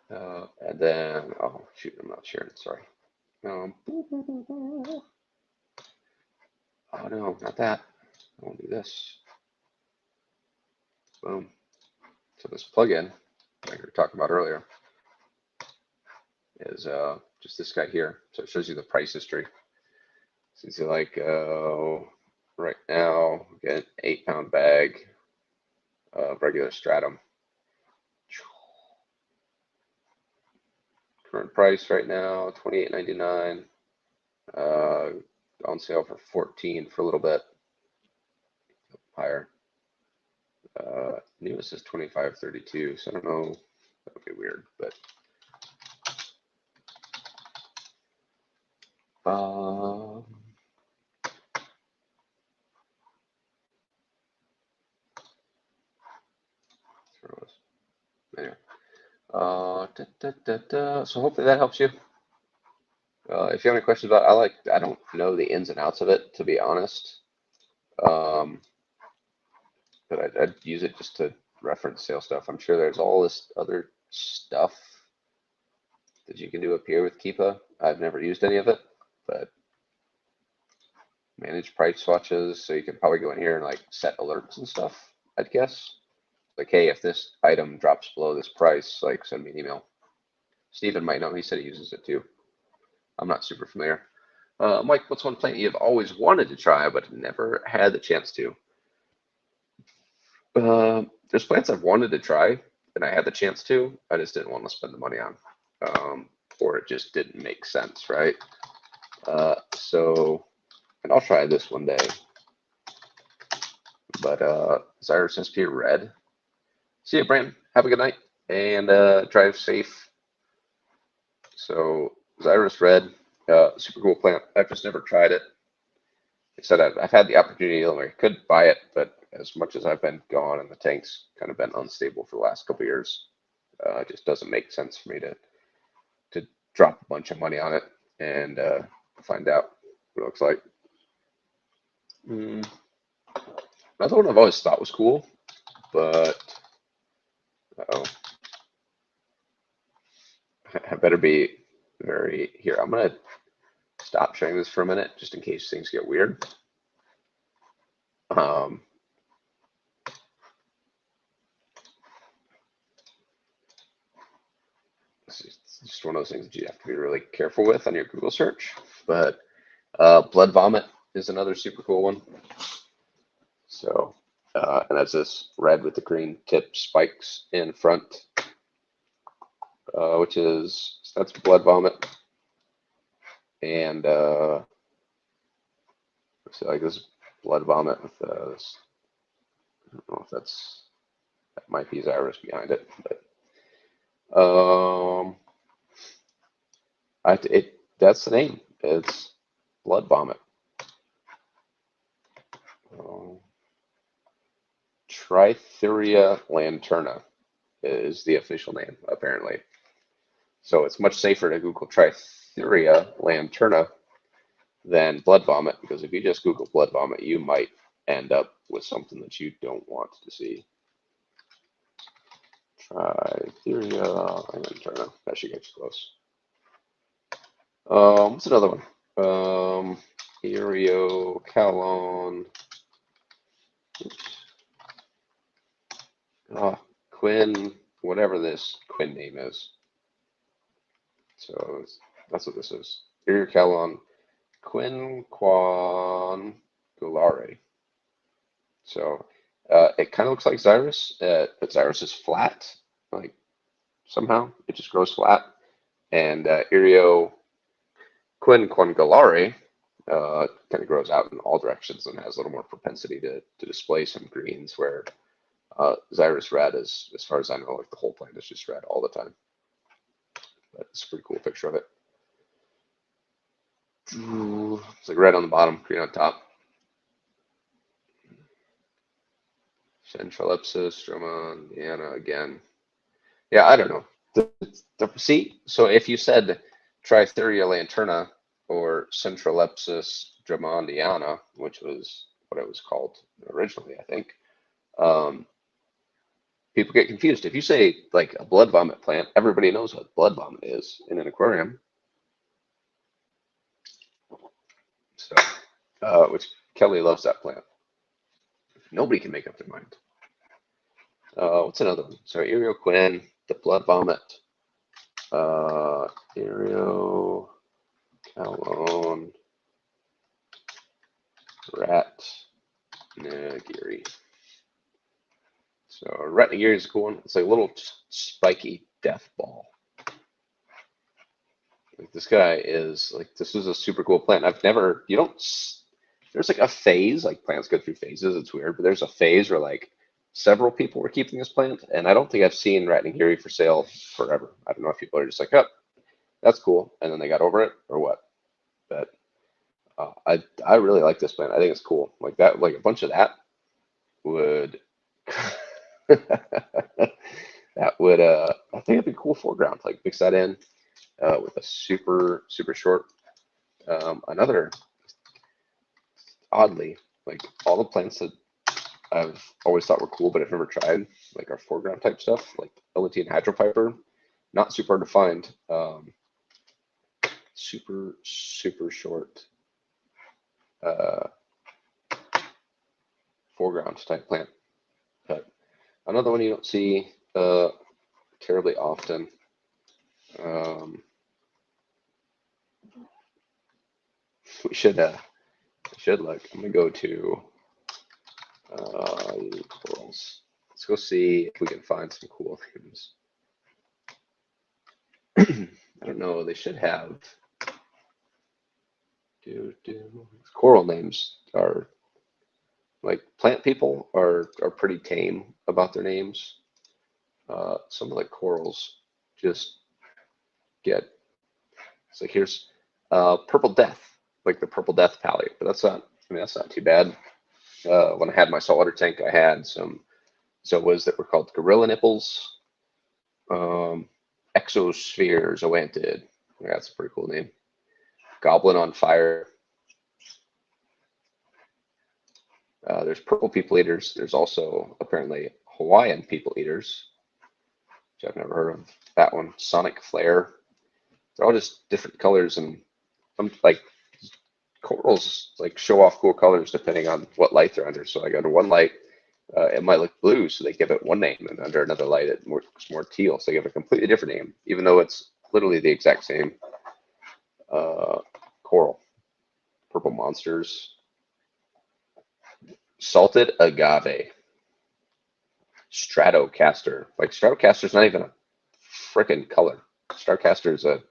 And then, oh shoot, I'm not sharing it. Sorry. Oh no, not that. I want to do this. Boom. So this plugin, like we were talking about earlier, is just this guy here. So it shows you the price history. Since you like right now, get an 8-pound bag of regular stratum. Current price right now, $28.99. On sale for $14 for a little bit higher. Newest is $25.32, so I don't know. That would be weird, but anyway. So hopefully that helps you. If you have any questions about it, I don't know the ins and outs of it, to be honest. But I'd use it just to reference sales stuff. I'm sure there's all this other stuff that you can do up here with Keepa. I've never used any of it, but manage price swatches. So you can probably go in here and like set alerts and stuff, I'd guess. Like, hey, if this item drops below this price, like send me an email. Steven might know. He said he uses it too. I'm not super familiar. Mike, what's one plant you've always wanted to try but never had the chance to? There's plants I've wanted to try and I had the chance to. I just didn't want to spend the money on, or it just didn't make sense, right? So, and I'll try this one day. But Zyrus SP Red. See you, Brandon. Have a good night and drive safe. So Zyrus Red, super cool plant. I've just never tried it. Like I said, I've had the opportunity, I could buy it, but as much as I've been gone and the tank's kind of been unstable for the last couple of years, it just doesn't make sense for me to drop a bunch of money on it and find out what it looks like. Another one I've always thought was cool, but I better be very here. I'm gonna stop showing this for a minute just in case things get weird. It's just one of those things that you have to be really careful with on your Google search. But Blood Vomit is another super cool one. So, and that's this red with the green tip spikes in front, which is, that's Blood Vomit. And let's see, like this Blood Vomit with this, I don't know if that might be Zyrus behind it, but that's the name. It's Blood Vomit. Trithuria lanterna is the official name, apparently. So it's much safer to Google Trithuria lanterna than Blood Vomit, because if you just Google Blood Vomit, you might end up with something that you don't want to see. Tritheria and Interna. That should get you close. What's another one? Eriocalon. Quinn, whatever this Quinn name is. So that's what this is. Eriocalon quinquagulare. So it kind of looks like Xyrus, but Xyrus is flat. Like somehow it just grows flat. And Erio quinquagulare kind of grows out in all directions and has a little more propensity to display some greens, where Xyrus red is, as far as I know, like the whole plant is just red all the time. But it's a pretty cool picture of it. It's like red on the bottom, green on top. Centralepsis, Drummond, again. Yeah, I don't know. See, so if you said Tritheria lanterna or Centralepsis Drummondiana, which was what it was called originally, I think, people get confused. If you say like a blood vomit plant, everybody knows what blood vomit is in an aquarium. So, which Kelly loves that plant. Nobody can make up their mind. What's another one? So Erioquin, the blood vomit. Eriocalon, rat nagiri. So Ratnagiri is a cool one. It's like a little spiky death ball. Like this guy is like, this is a super cool plant. There's like a phase, like plants go through phases. It's weird, but there's a phase where like several people were keeping this plant, and I don't think I've seen Ratnagiri for sale forever. I don't know if people are just like, oh, that's cool, and then they got over it or what. But I really like this plant. I think it's cool. Like that, like a bunch of that would that would I think it'd be cool foreground, like mix that in with a super short. Another, oddly, like all the plants that I've always thought were cool, but I've never tried, like our foreground type stuff, like Elentine Hydropiper, not super hard to find. Super short foreground type plant. But another one you don't see terribly often. We should look. I'm gonna go to corals. Let's go see if we can find some cool names. I don't know. They should have. Coral names are like, plant people are pretty tame about their names. Some of the corals just get, it's like, here's Purple Death, like the Purple Death palette, but that's not, I mean, that's not too bad. When I had my saltwater tank, I had some zoas that were called Gorilla Nipples, Exosphere Zoantid. Yeah, that's a pretty cool name. Goblin on Fire. There's purple people eaters. There's also apparently Hawaiian people eaters, which I've never heard of that one. Sonic Flare. They're all just different colors, and like corals like show off cool colors depending on what light they're under. So like under one light, it might look blue, so they give it one name, and under another light, it looks more teal, so they give it a completely different name, even though it's literally the exact same coral. Purple monsters. Salted agave. Stratocaster. Like Stratocaster's not even a freaking color. Stratocaster is a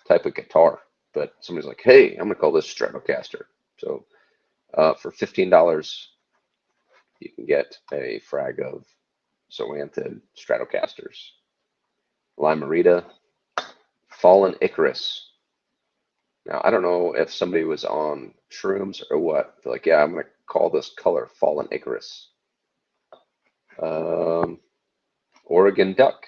type of guitar, but somebody's like, hey, I'm gonna call this Stratocaster. So for $15, you can get a frag of Zoanthid Stratocasters. Limerita. Fallen Icarus. Now, I don't know if somebody was on shrooms or what. They're like, yeah, I'm going to call this color Fallen Icarus. Oregon Duck.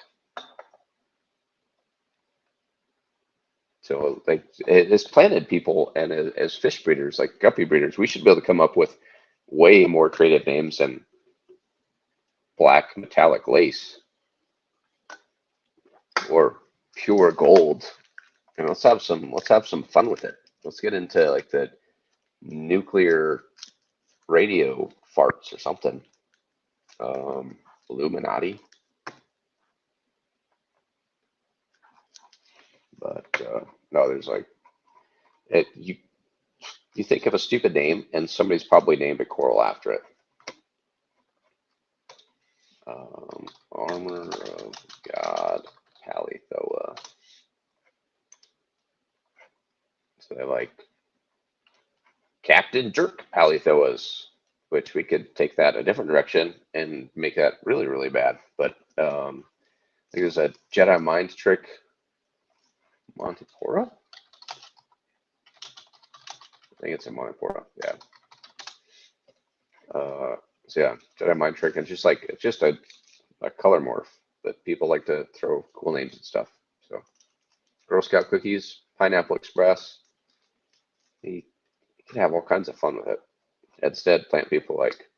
So, like, as planted people and as fish breeders, like guppy breeders, we should be able to come up with way more creative names than black metallic lace or pure gold. And let's have some fun with it. Let's get into like the nuclear radio farts or something. Illuminati. But no, there's like you think of a stupid name and somebody's probably named a coral after it. Armor of God, Palithoa. So they like Captain Jerk Palithoas, which we could take that a different direction and make that really, really bad. But I think there's a Jedi mind trick Montipora. I think it's in Montipora, yeah. So yeah, Jedi mind trick, and just like it's just a color morph that people like to throw cool names and stuff. So Girl Scout cookies, Pineapple Express. You can have all kinds of fun with it. Instead, plant people like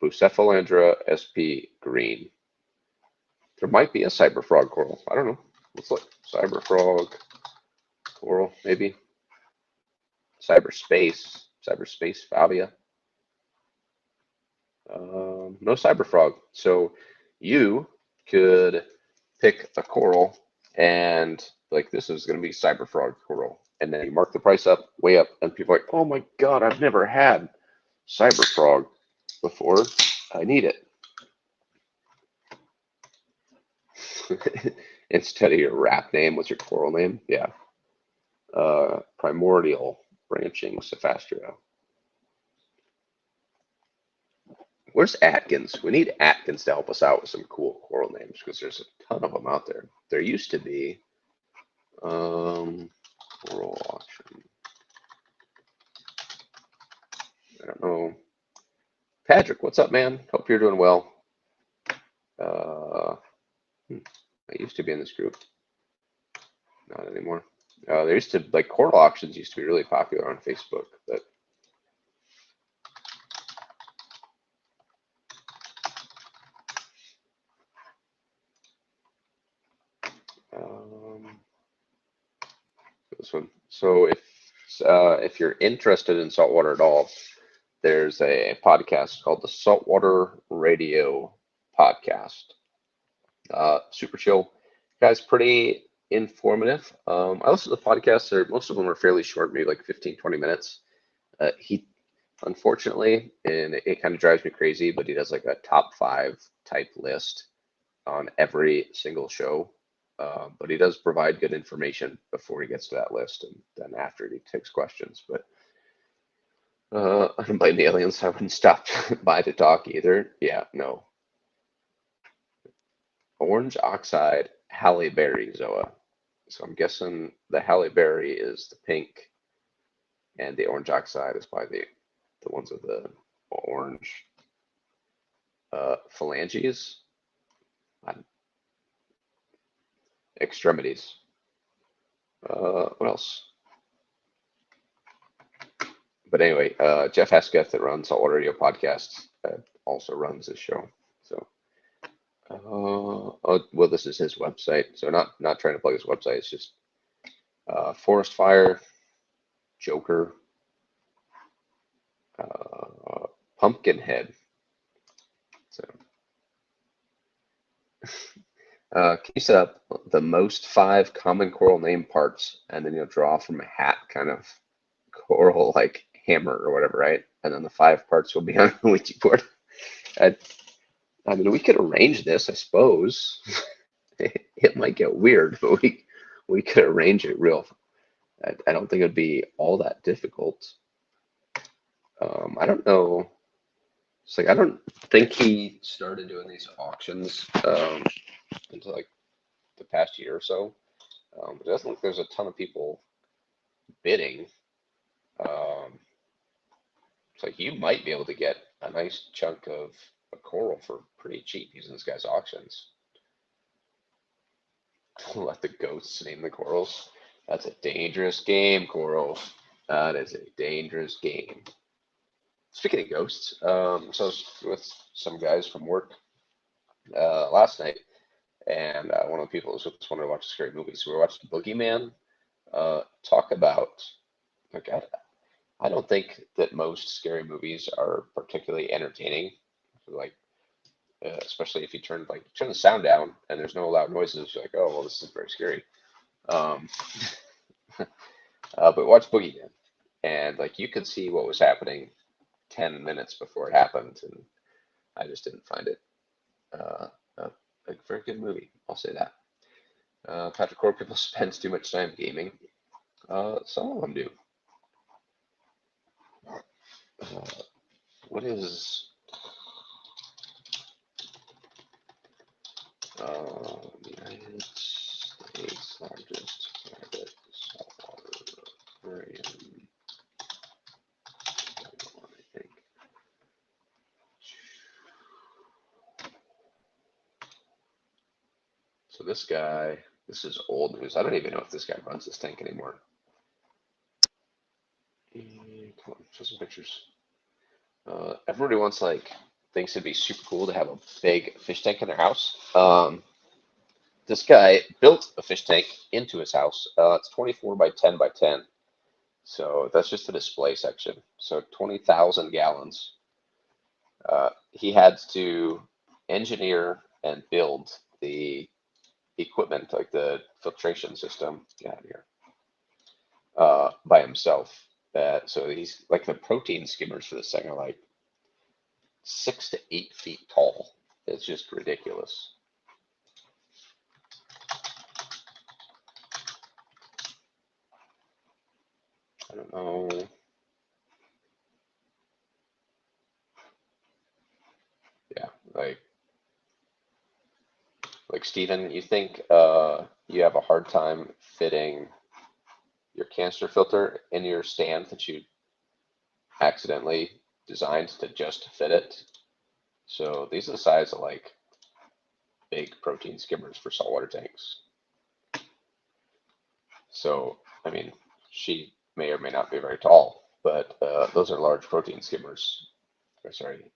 Bucephalandra SP Green. There might be a Cyber Frog coral. I don't know. Let's look. Cyber Frog coral, maybe. Cyberspace Fabia. No Cyber Frog. So you could pick a coral and like this is going to be Cyber Frog coral. And then you mark the price up, way up, and people are like, oh my God, I've never had Cyber Frog before. I need it. Instead of your rap name, what's your coral name? Yeah. Primordial Branching Cephastria. Where's Atkins? We need Atkins to help us out with some cool coral names because there's a ton of them out there. There used to be coral auction. I don't know. Patrick, what's up, man? Hope you're doing well. I used to be in this group. Not anymore. There used to, like, coral auctions used to be really popular on Facebook, but this one. So if you're interested in saltwater at all, there's a podcast called the Saltwater Radio Podcast. Super chill, guys. Pretty informative. I listen to the podcasts. Most of them are fairly short, maybe like 15, 20 minutes. He, unfortunately, and it kind of drives me crazy, but he does like a top 5 type list on every single show. But he does provide good information before he gets to that list, and then after he takes questions. But I don't blame the aliens. I wouldn't stop by to talk either. Yeah, no. Orange oxide Halle Berry Zoa. So I'm guessing the Halle Berry is the pink, and the orange oxide is probably the ones with the orange phalanges. Extremities. What else? But anyway, Jeff Hesketh that runs Saltwater Radio Podcasts also runs this show. So, well, this is his website. So not trying to plug his website. It's just Forest Fire, Joker, Pumpkinhead. So, can you set up the most 5 common coral name parts, and then you'll draw from a hat kind of coral like hammer or whatever, right? And then the 5 parts will be on the Ouija board. I mean, we could arrange this, I suppose. It might get weird, but we could arrange it real. I don't think it'd be all that difficult. I don't know. It's like I don't think he started doing these auctions until like the past year or so. But it doesn't look there's a ton of people bidding. It's like you might be able to get a nice chunk of a coral for pretty cheap using this guy's auctions. Let the ghosts name the corals. That's a dangerous game, corals. That is a dangerous game. speaking of ghosts, so I was with some guys from work last night, and one of the people was with us wanted to watch a scary movie, so we were watching Boogeyman. Talk about like I don't think that most scary movies are particularly entertaining. Like especially if you turn the sound down and there's no loud noises, you're like, oh well, this is very scary. Um, but watch Boogeyman, and like you could see what was happening 10 minutes before it happened, and I just didn't find it a very good movie. I'll say that. Patrick Core people spends too much time gaming. Some of them do. What is United States largest private saltwater aquarium? I think. So this guy, this is old news. I don't even know if this guy runs this tank anymore. Come on, show some pictures. Everybody wants thinks it'd be super cool to have a big fish tank in their house. This guy built a fish tank into his house. It's 24 by 10 by 10. So that's just the display section. So 20,000 gallons. He had to engineer and build the equipment, like the filtration system, get out of here, by himself. So he's like the protein skimmers for this thing are like 6 to 8 feet tall. It's just ridiculous. I don't know. Yeah, like Steven, you think you have a hard time fitting your canister filter in your stand that you accidentally designed to just fit it. So these are the size of like big protein skimmers for saltwater tanks. So, I mean, she may or may not be very tall, but those are large protein skimmers. Or sorry,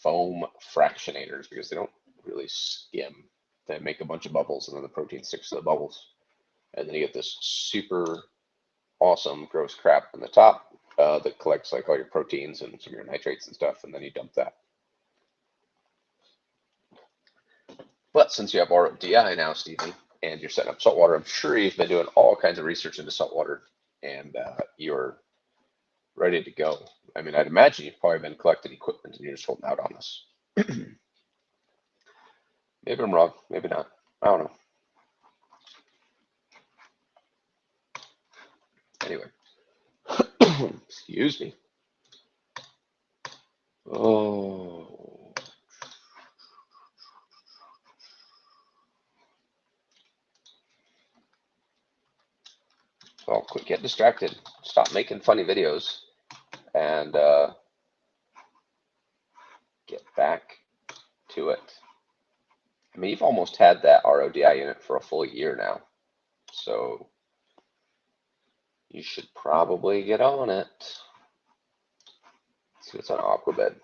foam fractionators, because they don't really skim. They make a bunch of bubbles, and then the protein sticks to the bubbles. And then you get this super awesome gross crap in the top that collects like all your proteins and some of your nitrates and stuff, and then you dump that. But since you have RODI now, Stephen, and you're setting up saltwater, I'm sure you've been doing all kinds of research into saltwater, and you're ready to go. I mean, I'd imagine you've probably been collecting equipment and you're just holding out on us. Maybe I'm wrong. Maybe not. I don't know. Anyway, excuse me. Oh. Well, quit getting distracted. Stop making funny videos and get back to it. I mean, you've almost had that RODI unit for a full year now, so you should probably get on it. Let's see what's on Aquabed.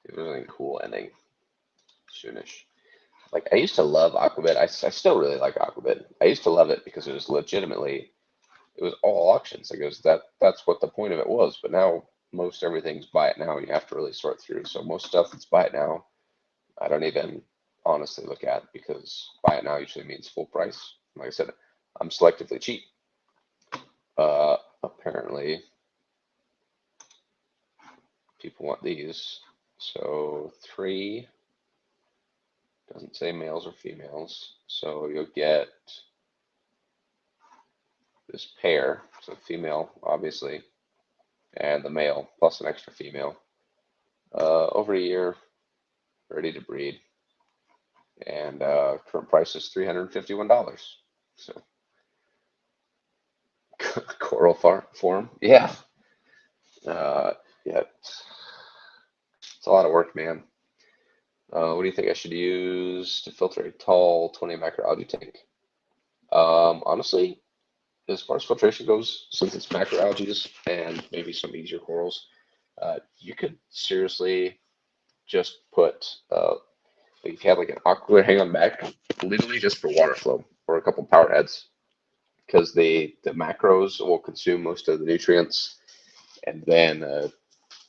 If there's anything cool ending soonish. Like, I used to love Aquabed. I still really like Aquabed. I used to love it because it was legitimately, it was all auctions. Like, that's what the point of it was. But now most everything's buy it now. You have to really sort through. So most stuff that's buy it now, I don't even honestly look at, because buy it now usually means full price. Like I said, I'm selectively cheap. Apparently people want these. So 3 doesn't say males or females. So you'll get this pair, so female obviously, and the male plus an extra female. Over a year, ready to breed, and current price is $351. So coral form, yeah. Yeah, it's a lot of work, man. What do you think I should use to filter a tall 20 microalgae tank? Honestly, as far as filtration goes, since it's macroalgae and maybe some easier corals, you could seriously just put, if you have like an aqua hang on back, literally just for water flow or a couple power heads, because the macros will consume most of the nutrients, and then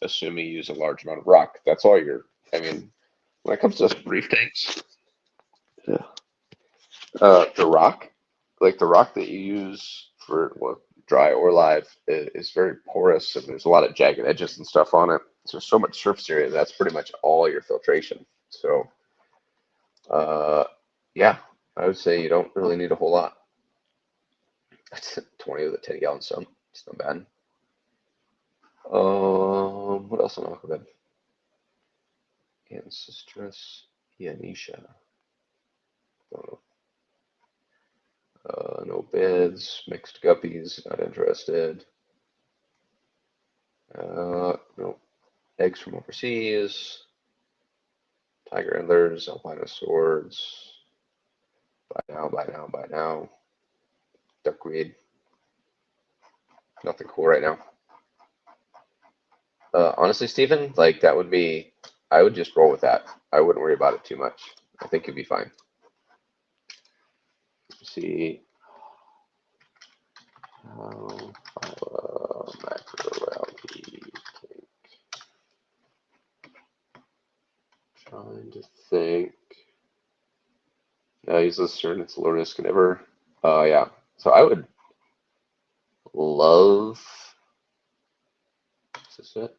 assuming you use a large amount of rock, that's all you're. I mean, when it comes to reef tanks, yeah. The rock, like the rock that you use for dry or live, is very porous, and there's a lot of jagged edges and stuff on it. So there's so much surface area. That's pretty much all your filtration. So, yeah, I would say you don't really need a whole lot. That's 20 with a 10-gallon sump. It's not bad. What else on Aquabed? Ancestris Yanisha. No beds, mixed guppies, not interested. No eggs from overseas. Tiger antlers, albino swords. Buy now, buy now, buy now. Duckweed. Nothing cool right now. Honestly, Stephen, like that would be, I would just roll with that. I wouldn't worry about it too much. I think you'd be fine. Let's see. Macroalgae tank. Trying to think. Yeah, he's listening. It's low risk and ever. Yeah. So I would love. Is this it?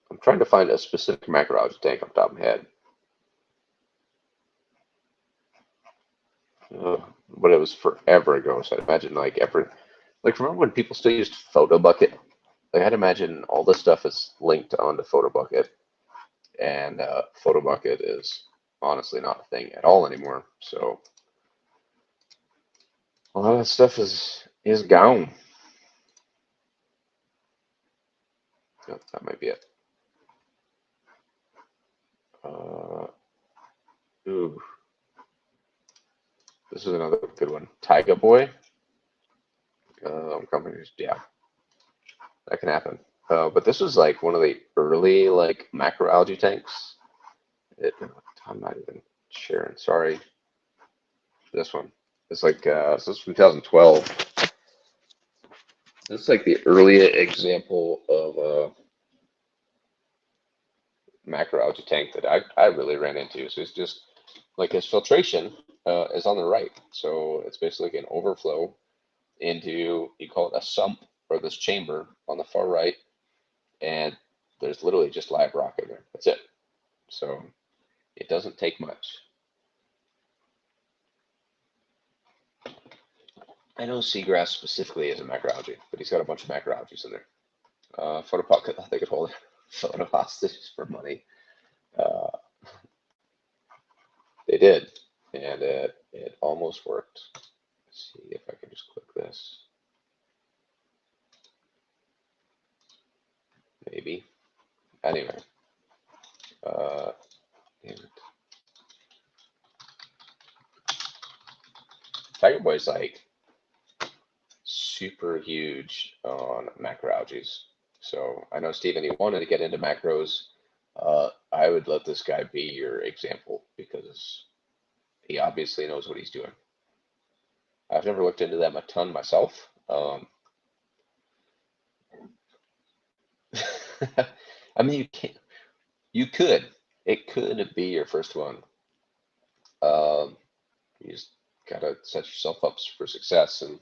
I'm trying to find a specific macroalgae tank off the top of my head. But it was forever ago, so I'd imagine like remember when people still used PhotoBucket? Like I'd imagine all this stuff is linked onto PhotoBucket, and PhotoBucket is honestly not a thing at all anymore. So a lot of that stuff is gone. Yep, that might be it. Ooh, this is another good one. Taiga Boy. Companies, yeah, that can happen. But this was like one of the early like macroalgae tanks. I'm not even sharing. Sorry. This one. It's like so this is from 2012. This is like the early example of a macroalgae tank that I really ran into. So it's just like his filtration is on the right. So it's basically like an overflow into, you call it a sump or this chamber on the far right. And there's literally just live rock in there. That's it. So it doesn't take much. I know seagrass specifically is a macroalgae, but he's got a bunch of macroalgae in there. Photopocket, they could hold photo hostages for money. They did, and it almost worked. Let's see if I can just click this. Maybe. Anyway. Damn it. Tiger Boy's like super huge on macroalgae. So I know, Stephen, you wanted to get into macros. I would let this guy be your example because he obviously knows what he's doing. I've never looked into them a ton myself. I mean, you can't. You could. It could be your first one. You just gotta set yourself up for success. And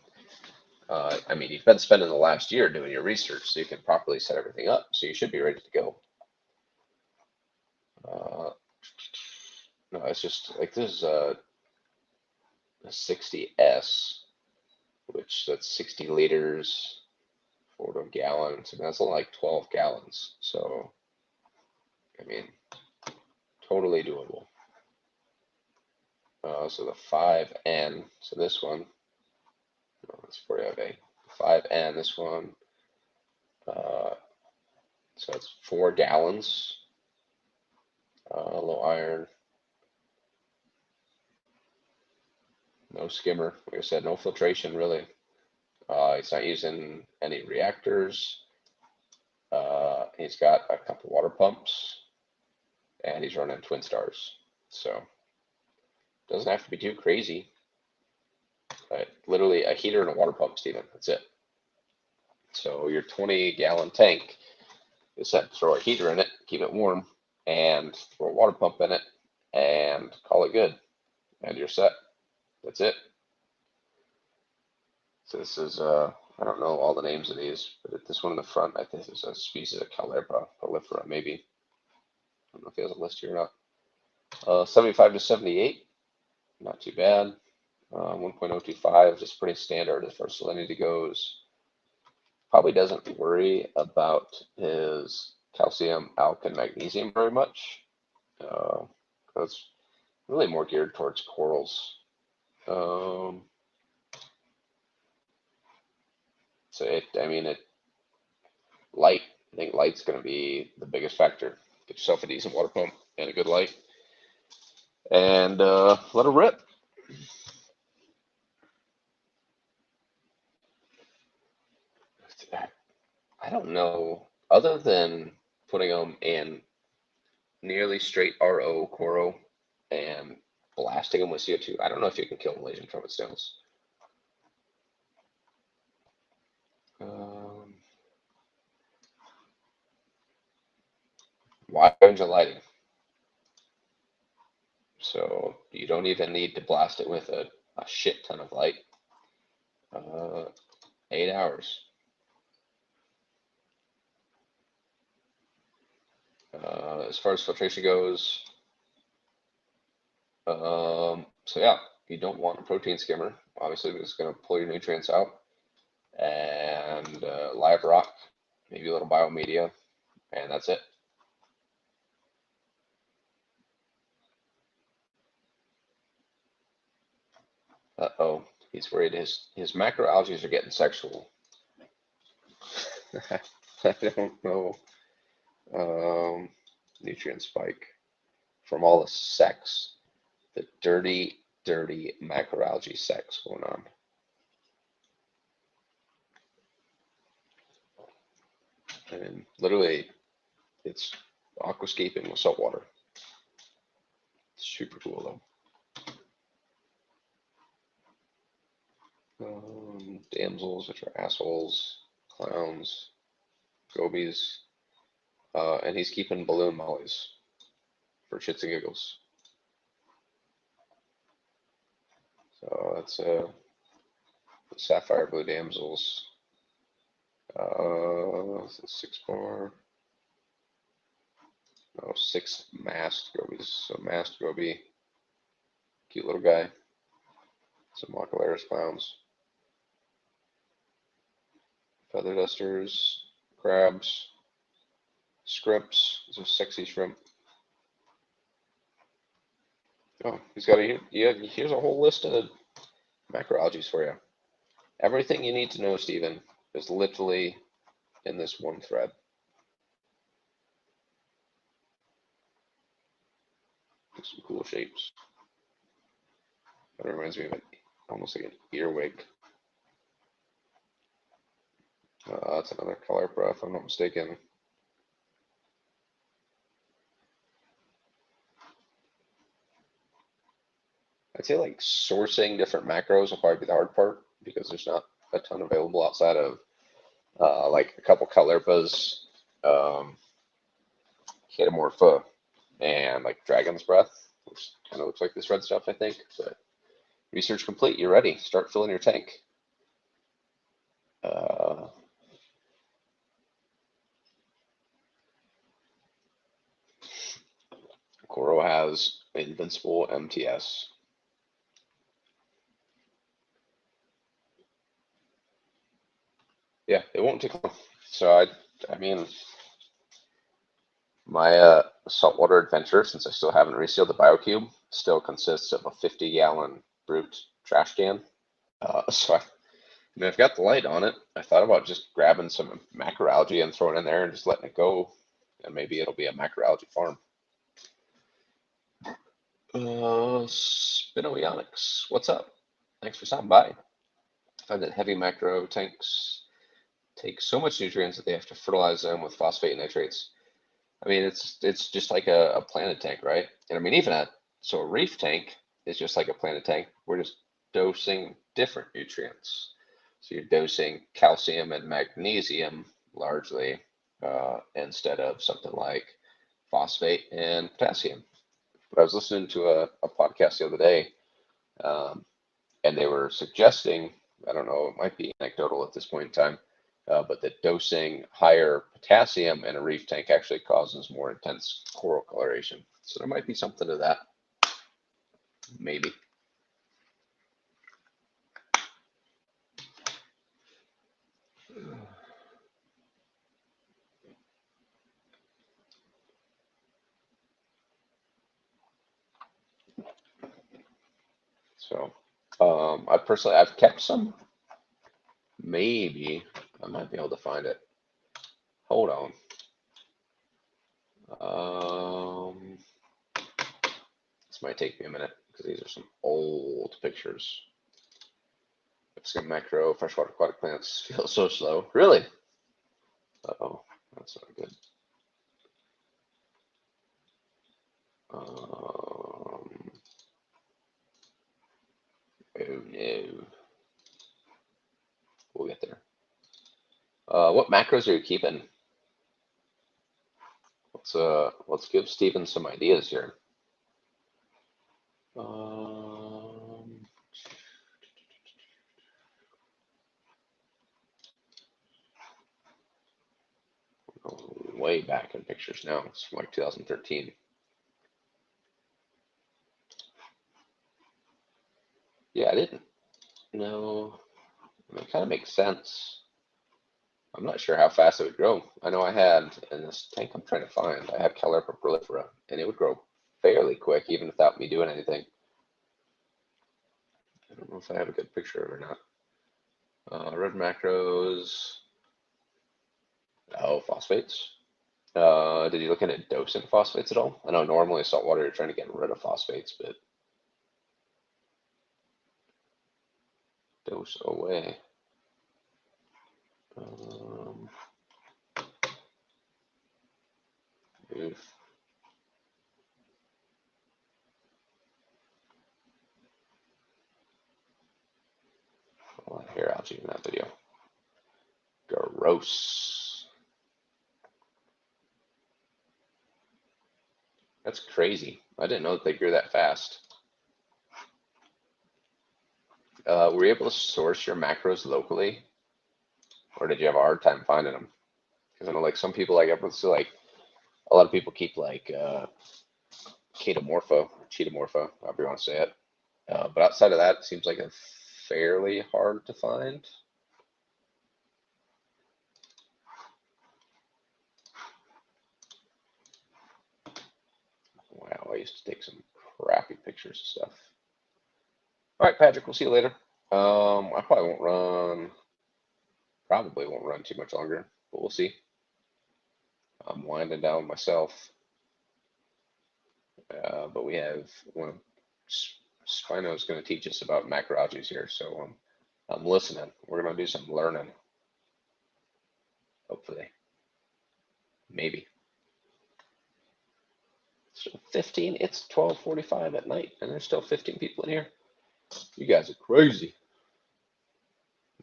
I mean, you've been spending the last year doing your research, so you can properly set everything up. So you should be ready to go. No, it's just like this is a 60S, which that's 60 liters, 4 gallons, and that's only like 12 gallons. So, I mean, totally doable. So the 5N, so this one, that's 40A. 5N, this one, so it's 4 gallons, low iron, no skimmer, like I said, no filtration really. He's not using any reactors. He's got a couple water pumps, and he's running Twin Stars. So doesn't have to be too crazy. Literally a heater and a water pump, Steven. That's it. So your 20-gallon tank is set to throw a heater in it, keep it warm, and throw a water pump in it, and call it good. And you're set. That's it. So this is, I don't know all the names of these, but this one in the front, I think is a species of Callipra prolifera, maybe. I don't know if he has a list here or not. 75 to 78, not too bad. 1.025, just pretty standard as far as salinity goes. Probably doesn't worry about his calcium, alk, and magnesium very much. It's really more geared towards corals. So light. I think light's going to be the biggest factor. Get yourself a decent water pump and a good light, and let it rip. I don't know, other than putting them in nearly straight RO Coro and blasting them with CO2. I don't know if you can kill Malaysian trumpet snails. Wide range of lighting. So you don't even need to blast it with a shit ton of light. 8 hours. As far as filtration goes, so yeah, you don't want a protein skimmer. Obviously, it's going to pull your nutrients out. And live rock, maybe a little biomedia, and that's it. Uh-oh, he's worried his macroalgae are getting sexual. I don't know. Nutrient spike from all the sex, the dirty macroalgae sex going on. And literally, it's aquascaping with salt water. Super cool though. Damsels, which are assholes, clowns, gobies, and he's keeping balloon mollies for shits and giggles. So that's sapphire blue damsels. 6 bar. No, 6 masked gobies. So masked goby, cute little guy. Some Macularis clowns. Feather dusters, crabs, scrimps. These are sexy shrimp. Oh, he's got here's a whole list of macroalgae for you. Everything you need to know, Steven, is literally in this one thread. Some cool shapes. That reminds me of almost like an earwig. That's another Callipra, if I'm not mistaken. I'd say like sourcing different macros will probably be the hard part because there's not a ton available outside of like a couple Callipras, Catamorpha, and like Dragon's Breath, which kind of looks like this red stuff, I think. But research complete. You're ready. Start filling your tank. Coro has Invincible MTS. Yeah, it won't take long. So I mean, my saltwater adventure, since I still haven't resealed the BioCube, still consists of a 50-gallon brute trash can. So I've got the light on it. I thought about just grabbing some macroalgae and throwing it in there and just letting it go, and maybe it'll be a macroalgae farm. Spinoionics, what's up? Thanks for stopping by. I find that heavy macro tanks take so much nutrients that they have to fertilize them with phosphate and nitrates. I mean, it's just like a planted tank, right? And I mean, even so a reef tank is just like a planted tank. We're just dosing different nutrients. So you're dosing calcium and magnesium largely instead of something like phosphate and potassium. But I was listening to a podcast the other day, and they were suggesting, I don't know, it might be anecdotal at this point in time, but that dosing higher potassium in a reef tank actually causes more intense coral coloration. So there might be something to that, maybe. So I've kept some. Maybe I might be able to find it. Hold on. This might take me a minute because these are some old pictures. Some macro freshwater aquatic plants feel so slow. Really? Uh-oh, that's not good. Oh no. We'll get there. What macros are you keeping? Let's give Steven some ideas here. Way back in pictures now. It's from like 2013. Yeah, I didn't know. I mean, it kind of makes sense. I'm not sure how fast it would grow. I know I had in this tank I'm trying to find, I had Caulerpa prolifera, and it would grow fairly quick even without me doing anything. I don't know if I have a good picture of it or not. Red macros. Oh, phosphates. Did you look into dosing phosphates at all? I know normally saltwater you're trying to get rid of phosphates, but dose away. Oof. A lot of hair algae in that video. Gross. That's crazy. I didn't know that they grew that fast. Were you able to source your macros locally, or did you have a hard time finding them? Because I know, like, some people, like, like a lot of people keep like cheetomorpho, however you want to say it. But outside of that, it seems like it's fairly hard to find. Wow, I used to take some crappy pictures of stuff. All right, Patrick, we'll see you later. I probably won't run too much longer, but we'll see. I'm winding down myself. But we have one of Spino is going to teach us about macroalgae here, so I'm listening. We're going to do some learning. Hopefully. Maybe. Still 15. It's 12:45 at night, and there's still 15 people in here. You guys are crazy.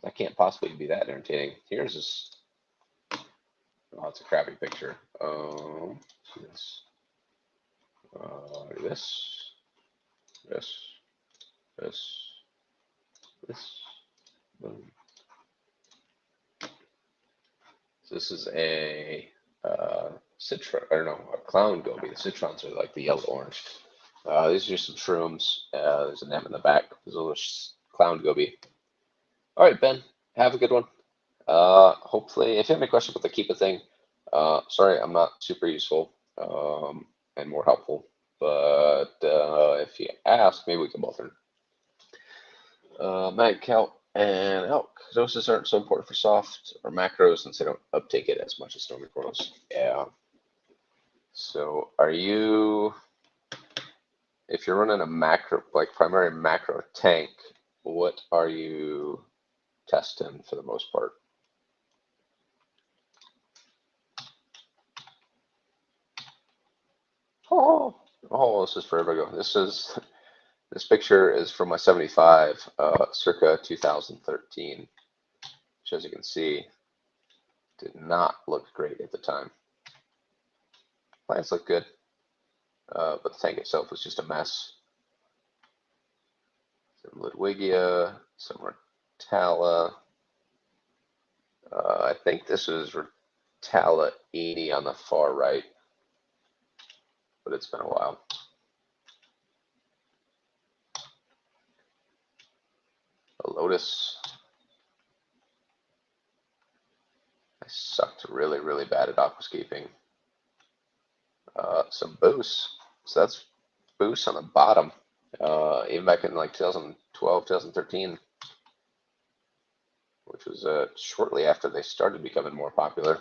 That can't possibly be that entertaining. Here's this. Oh, it's a crappy picture. This. This. Boom. So this is a citron, or no, a clown goby. The citrons are like the yellow orange. These are some shrooms. There's a name in the back. There's a little clown goby. All right, Ben, have a good one. Hopefully, if you have any questions about the Keepa thing, sorry, I'm not super useful and more helpful. But if you ask, maybe we can both learn. Mag count and elk. Doses aren't so important for soft or macros since they don't uptake it as much as stormy corals. Yeah. So are you, if you're running a macro, like primary macro tank, what are you testing for the most part. Oh, this is forever ago. This picture is from my 75, circa 2013, which, as you can see, did not look great at the time. Plants look good, but the tank itself was just a mess. Some Ludwigia, some Rotala. I think this is Rotala Eni on the far right, but it's been a while. A Lotus. I sucked really, really bad at aquascaping. Some Boost. So that's Boost on the bottom. Even back in like 2012, 2013, which was shortly after they started becoming more popular.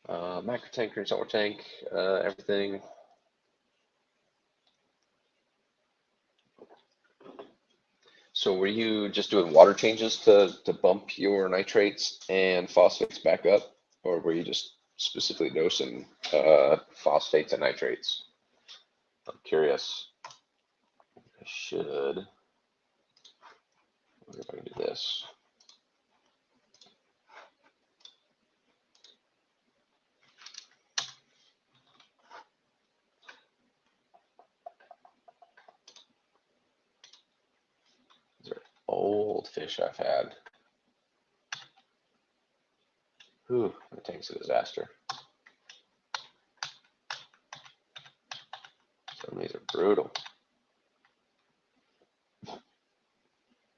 Macro tank, green solar tank, everything. So were you just doing water changes to bump your nitrates and phosphates back up, or were you just specifically dosing phosphates and nitrates? I'm curious. I should. I wonder if I can do this. These are old fish I've had. Whew, the tank's a disaster. Some of these are brutal.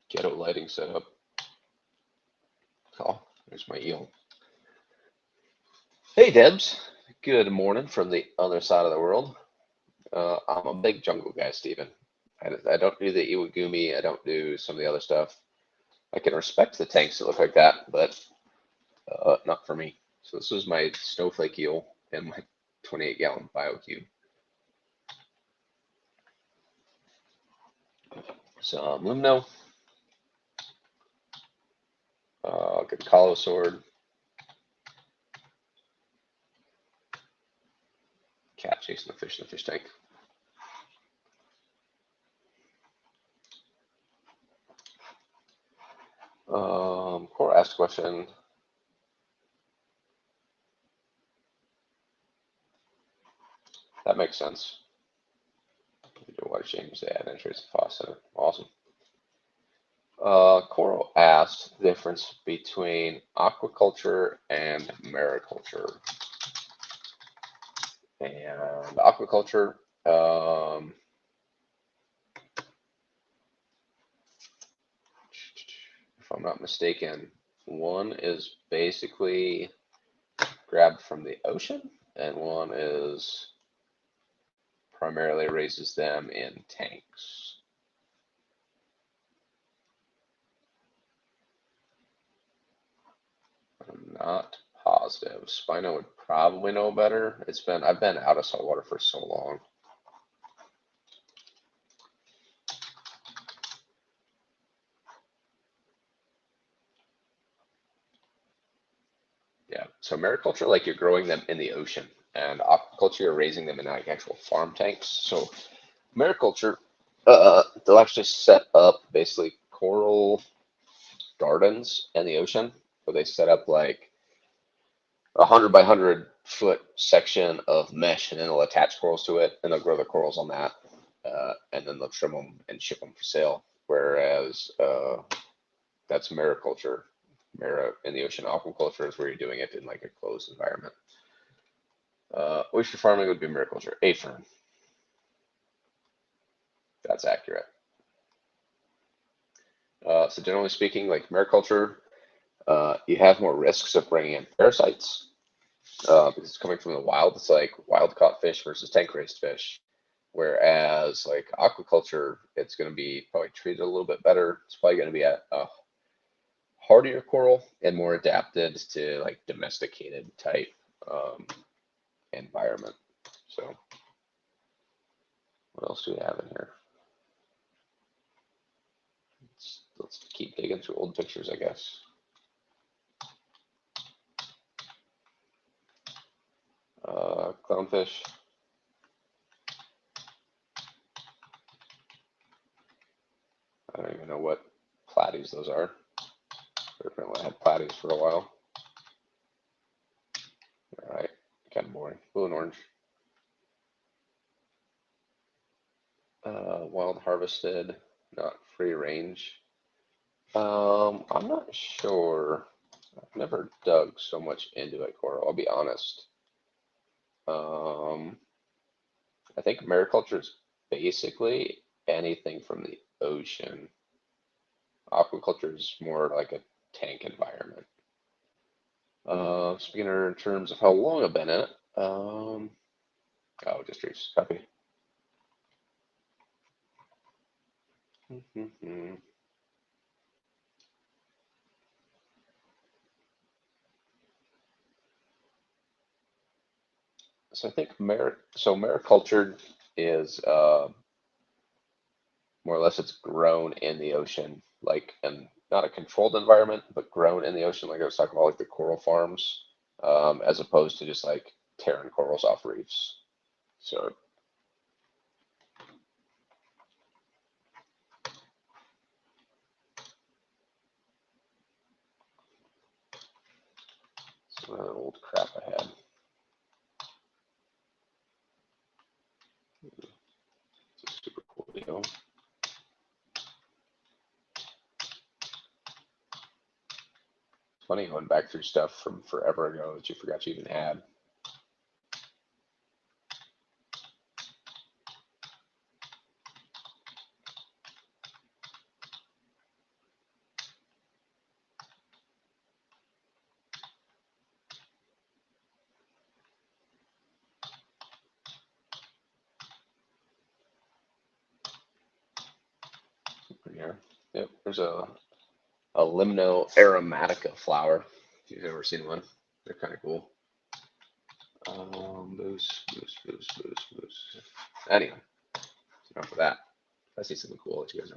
Ghetto lighting setup. Oh, there's my eel. Hey Debs, good morning from the other side of the world. I'm a big jungle guy, Steven. I don't do the Iwagumi, I don't do some of the other stuff. I can respect the tanks that look like that, but not for me. So this is my snowflake eel and my 28-gallon BioCube. Some Lumno. Good Kahlo sword. Cat chasing the fish in the fish tank. Cora asked a question. That makes sense. You do water change, they add nitrates and phosphate. Awesome. Coral asked the difference between aquaculture and mariculture. And aquaculture, if I'm not mistaken, one is basically grabbed from the ocean, and one is primarily raises them in tanks. I'm not positive. Spino would probably know better. I've been out of saltwater for so long. Yeah, so mariculture, like you're growing them in the ocean, and aquaculture, you're raising them in like actual farm tanks. So mariculture, they'll actually set up basically coral gardens in the ocean, where they set up like 100 by 100 foot section of mesh, and then they'll attach corals to it, and they'll grow the corals on that, and then they'll trim them and ship them for sale. Whereas that's mariculture. In the ocean, aquaculture is where you're doing it in like a closed environment. Oyster farming would be mariculture. Afern. That's accurate. So generally speaking, like mariculture, you have more risks of bringing in parasites because it's coming from the wild. It's like wild caught fish versus tank raised fish. Whereas like aquaculture, it's going to be probably treated a little bit better. It's probably going to be a hardier coral and more adapted to like domesticated type environment. So what else do we have in here? Let's Let's keep digging through old pictures, I guess. Clownfish. I don't even know what platies those are. Apparently I had platies for a while. Alright, kind of boring. Blue and orange. Wild harvested, not free range. I'm not sure. I've never dug so much into it, Coral, I'll be honest. I think mariculture is basically anything from the ocean. Aquaculture is more like a tank environment. Speaking in terms of how long I've been in it, oh, districts, copy. So I think mariculture is more or less it's grown in the ocean, like and not a controlled environment, but grown in the ocean, like I was talking about, like the coral farms, as opposed to just like tearing corals off reefs. So some of the old crap I had. It's a super cool video. Funny going back through stuff from forever ago that you forgot you even had. Here. Yep, there's a Limno aromatica flower. If you've ever seen one, they're kind of cool. Moose. Anyway, enough of that. If I see something cool, I'll let you guys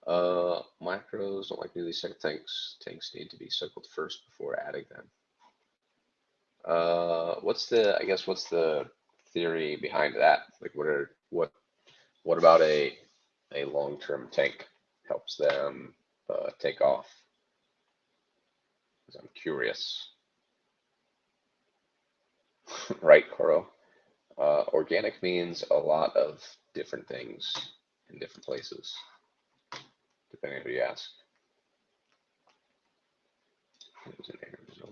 know. Micros don't like newly second tanks. Tanks need to be cycled first before adding them. What's the theory behind that? Like, what about a long-term tank helps them take off? Because I'm curious. Right, Coro? Organic means a lot of different things in different places, depending on who you ask. It was in Arizona.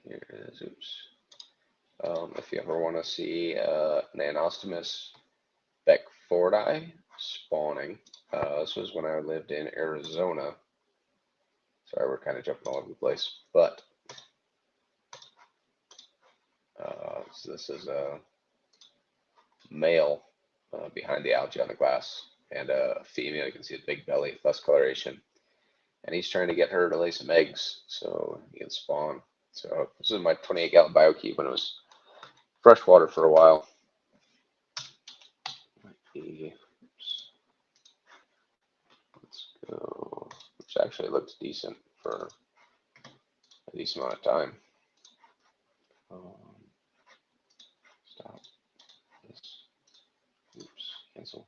Here it is. Oops. If you ever want to see Nanostomus beckfordi spawning, this was when I lived in Arizona. Sorry, we're kind of jumping all over the place, but so this is a male behind the algae on the glass, and a female. You can see a big belly, less coloration, and he's trying to get her to lay some eggs so he can spawn. So this is my 28-gallon BioCube when it was freshwater for a while. Oops. Let's go. Which actually looks decent for a decent amount of time. Stop this. Oops. Cancel.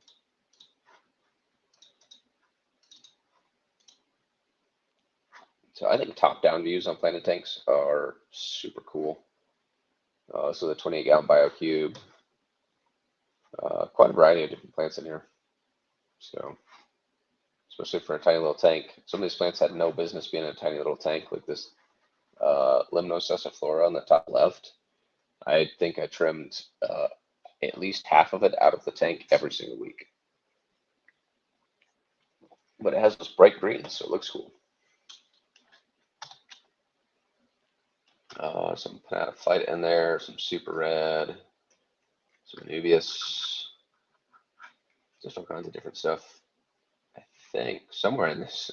So I think top-down views on Planet Tanks are super cool. So the 28-gallon BioCube, quite a variety of different plants in here. So, especially for a tiny little tank. Some of these plants had no business being in a tiny little tank, like this Limnosessiflora on the top left. I think I trimmed at least half of it out of the tank every single week. But it has this bright green, so it looks cool. Some Panatophyta in there, some super red, some Anubias, just all kinds of different stuff. I think somewhere in this,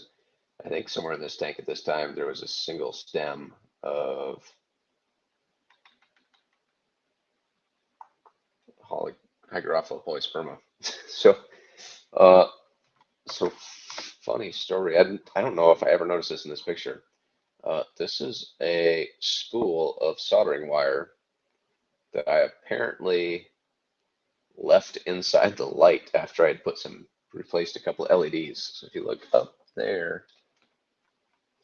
I think somewhere in this tank at this time, there was a single stem of Hygrophila polysperma. So, uh, so funny story. I don't know if I ever noticed this in this picture. This is a spool of soldering wire that I apparently left inside the light after I'd replaced a couple of LEDs. So if you look up there,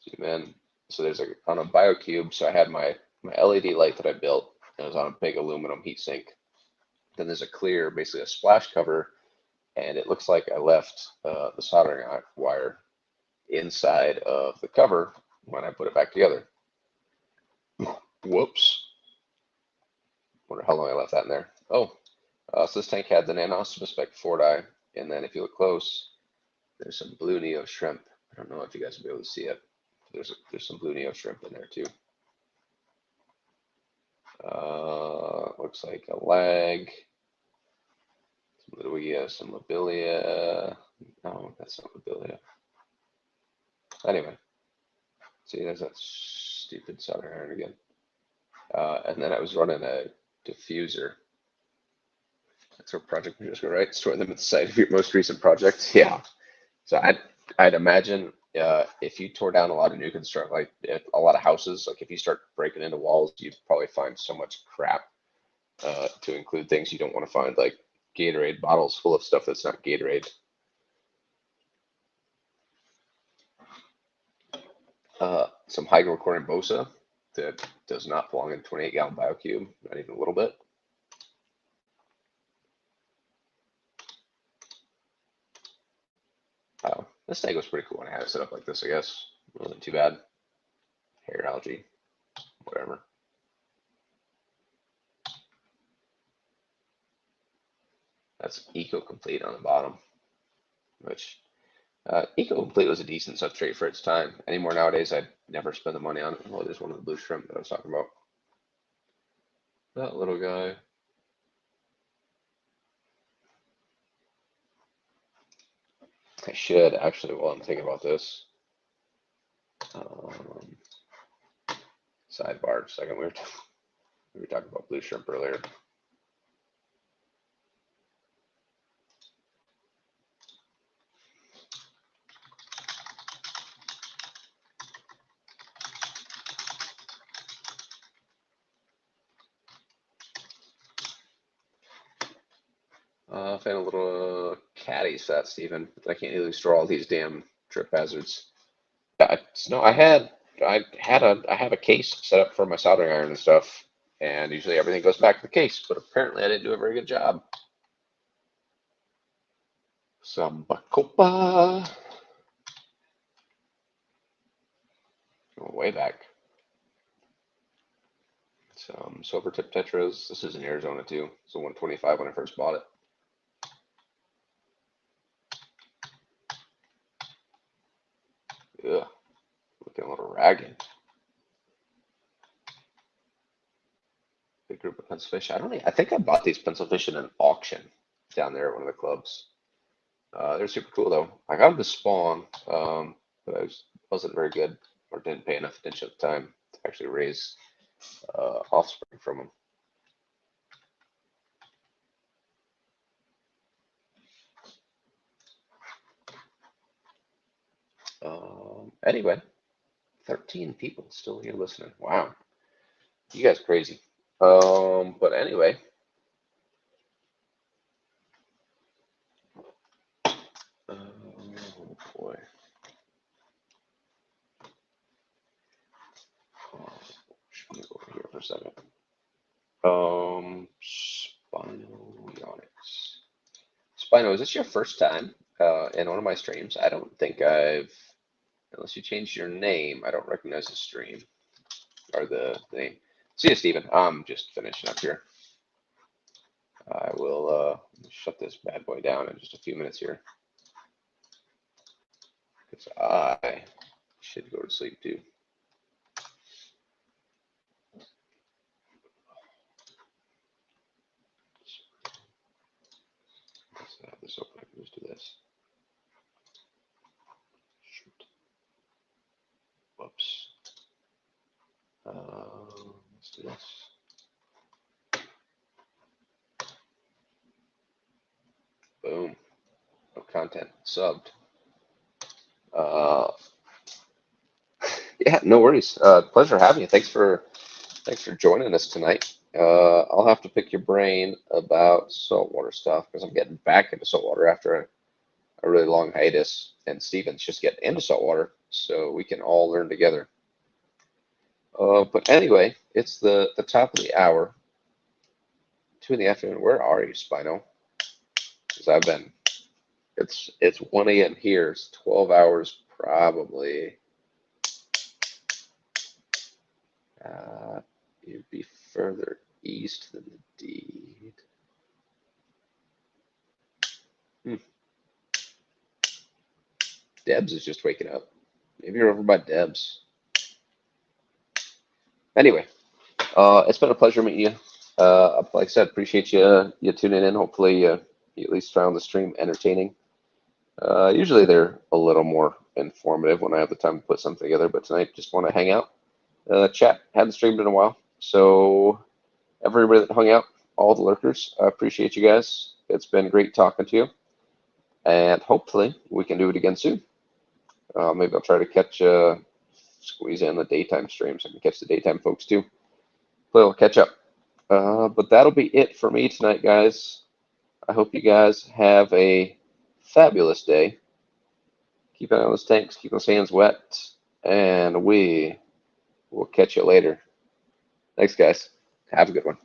zoom in. So there's on a BioCube. So I had my LED light that I built. And it was on a big aluminum heatsink. Then there's a clear, basically a splash cover, and it looks like I left the soldering wire inside of the cover when I put it back together. Whoops. Wonder how long I left that in there. Oh, so this tank had the Nanostomus forti, and then if you look close, there's some blue Neo shrimp. I don't know if you guys will be able to see it. There's some blue Neo shrimp in there too. Looks like a lag. Some Luia, some Lobelia. No, that's not Lobelia. Anyway, see, there's that stupid soldering iron again. And then I was running a diffuser. That's our project manager, right? Store them at the site of your most recent project. Yeah. So I'd imagine if you tore down a lot of new construction, like a lot of houses, like if you start breaking into walls, you'd probably find so much crap. To include things you don't want to find, like Gatorade bottles full of stuff that's not Gatorade. Some hydrochlorine bosa that does not belong in a 28-gallon BioCube, not even a little bit. Oh, this tank was pretty cool when I had it set up like this, I guess. It wasn't too bad. Hair algae, whatever. That's Eco-Complete on the bottom, which Eco-Complete was a decent substrate for its time. Anymore nowadays, I'd never spend the money on it. Oh, there's one of the blue shrimp that I was talking about. That little guy. I should actually, while I'm thinking about this, sidebar. Second, we were talking about blue shrimp earlier. Found a little caddies for that, Stephen. I can't easily store all these damn trip hazards. No, I have a case set up for my soldering iron and stuff, and usually everything goes back to the case. But apparently, I didn't do a very good job. Samba Copa. Going way back. Some silver tip tetras. This is in Arizona too. It's a 125 when I first bought it. Ugh, looking a little ragged. Big group of pencil fish. I think I bought these pencil fish in an auction down there at one of the clubs. They're super cool though. I got them to spawn, but I wasn't very good or didn't pay enough attention at the time to actually raise offspring from them. Anyway, 13 people still here listening. Wow, you guys crazy. But anyway. Oh boy. Let me go over here for a second. Spino-Yonix. Spino, is this your first time in one of my streams? I don't think unless you changed your name, I don't recognize the stream or the name. See you, Steven. I'm just finishing up here. I will shut this bad boy down in just a few minutes here. Because I should go to sleep too. Let's have this open. I can just do this. Let's do this. Boom. No content. Subbed. Yeah, no worries. Pleasure having you. Thanks for joining us tonight. I'll have to pick your brain about saltwater stuff because I'm getting back into saltwater after a really long hiatus, and Steven's just getting into saltwater, so we can all learn together. But anyway, it's the top of the hour, 2 in the afternoon. Where are you, Spino? Because I've been, it's 1 a.m. here. It's 12 hours probably. You'd be further east than the deed. Debs is just waking up. Maybe you're over by Debs. Anyway, it's been a pleasure meeting you. Like I said, appreciate you tuning in. Hopefully you at least found the stream entertaining. Usually they're a little more informative when I have the time to put something together, but tonight just want to hang out, chat. Hadn't streamed in a while, so everybody that hung out, all the lurkers, I appreciate you guys. It's been great talking to you, and hopefully we can do it again soon. Maybe I'll try to squeeze in the daytime streams. I can catch the daytime folks too. We'll catch up. But that'll be it for me tonight, guys. I hope you guys have a fabulous day. Keep an eye on those tanks, keep those hands wet, and we will catch you later. Thanks, guys. Have a good one.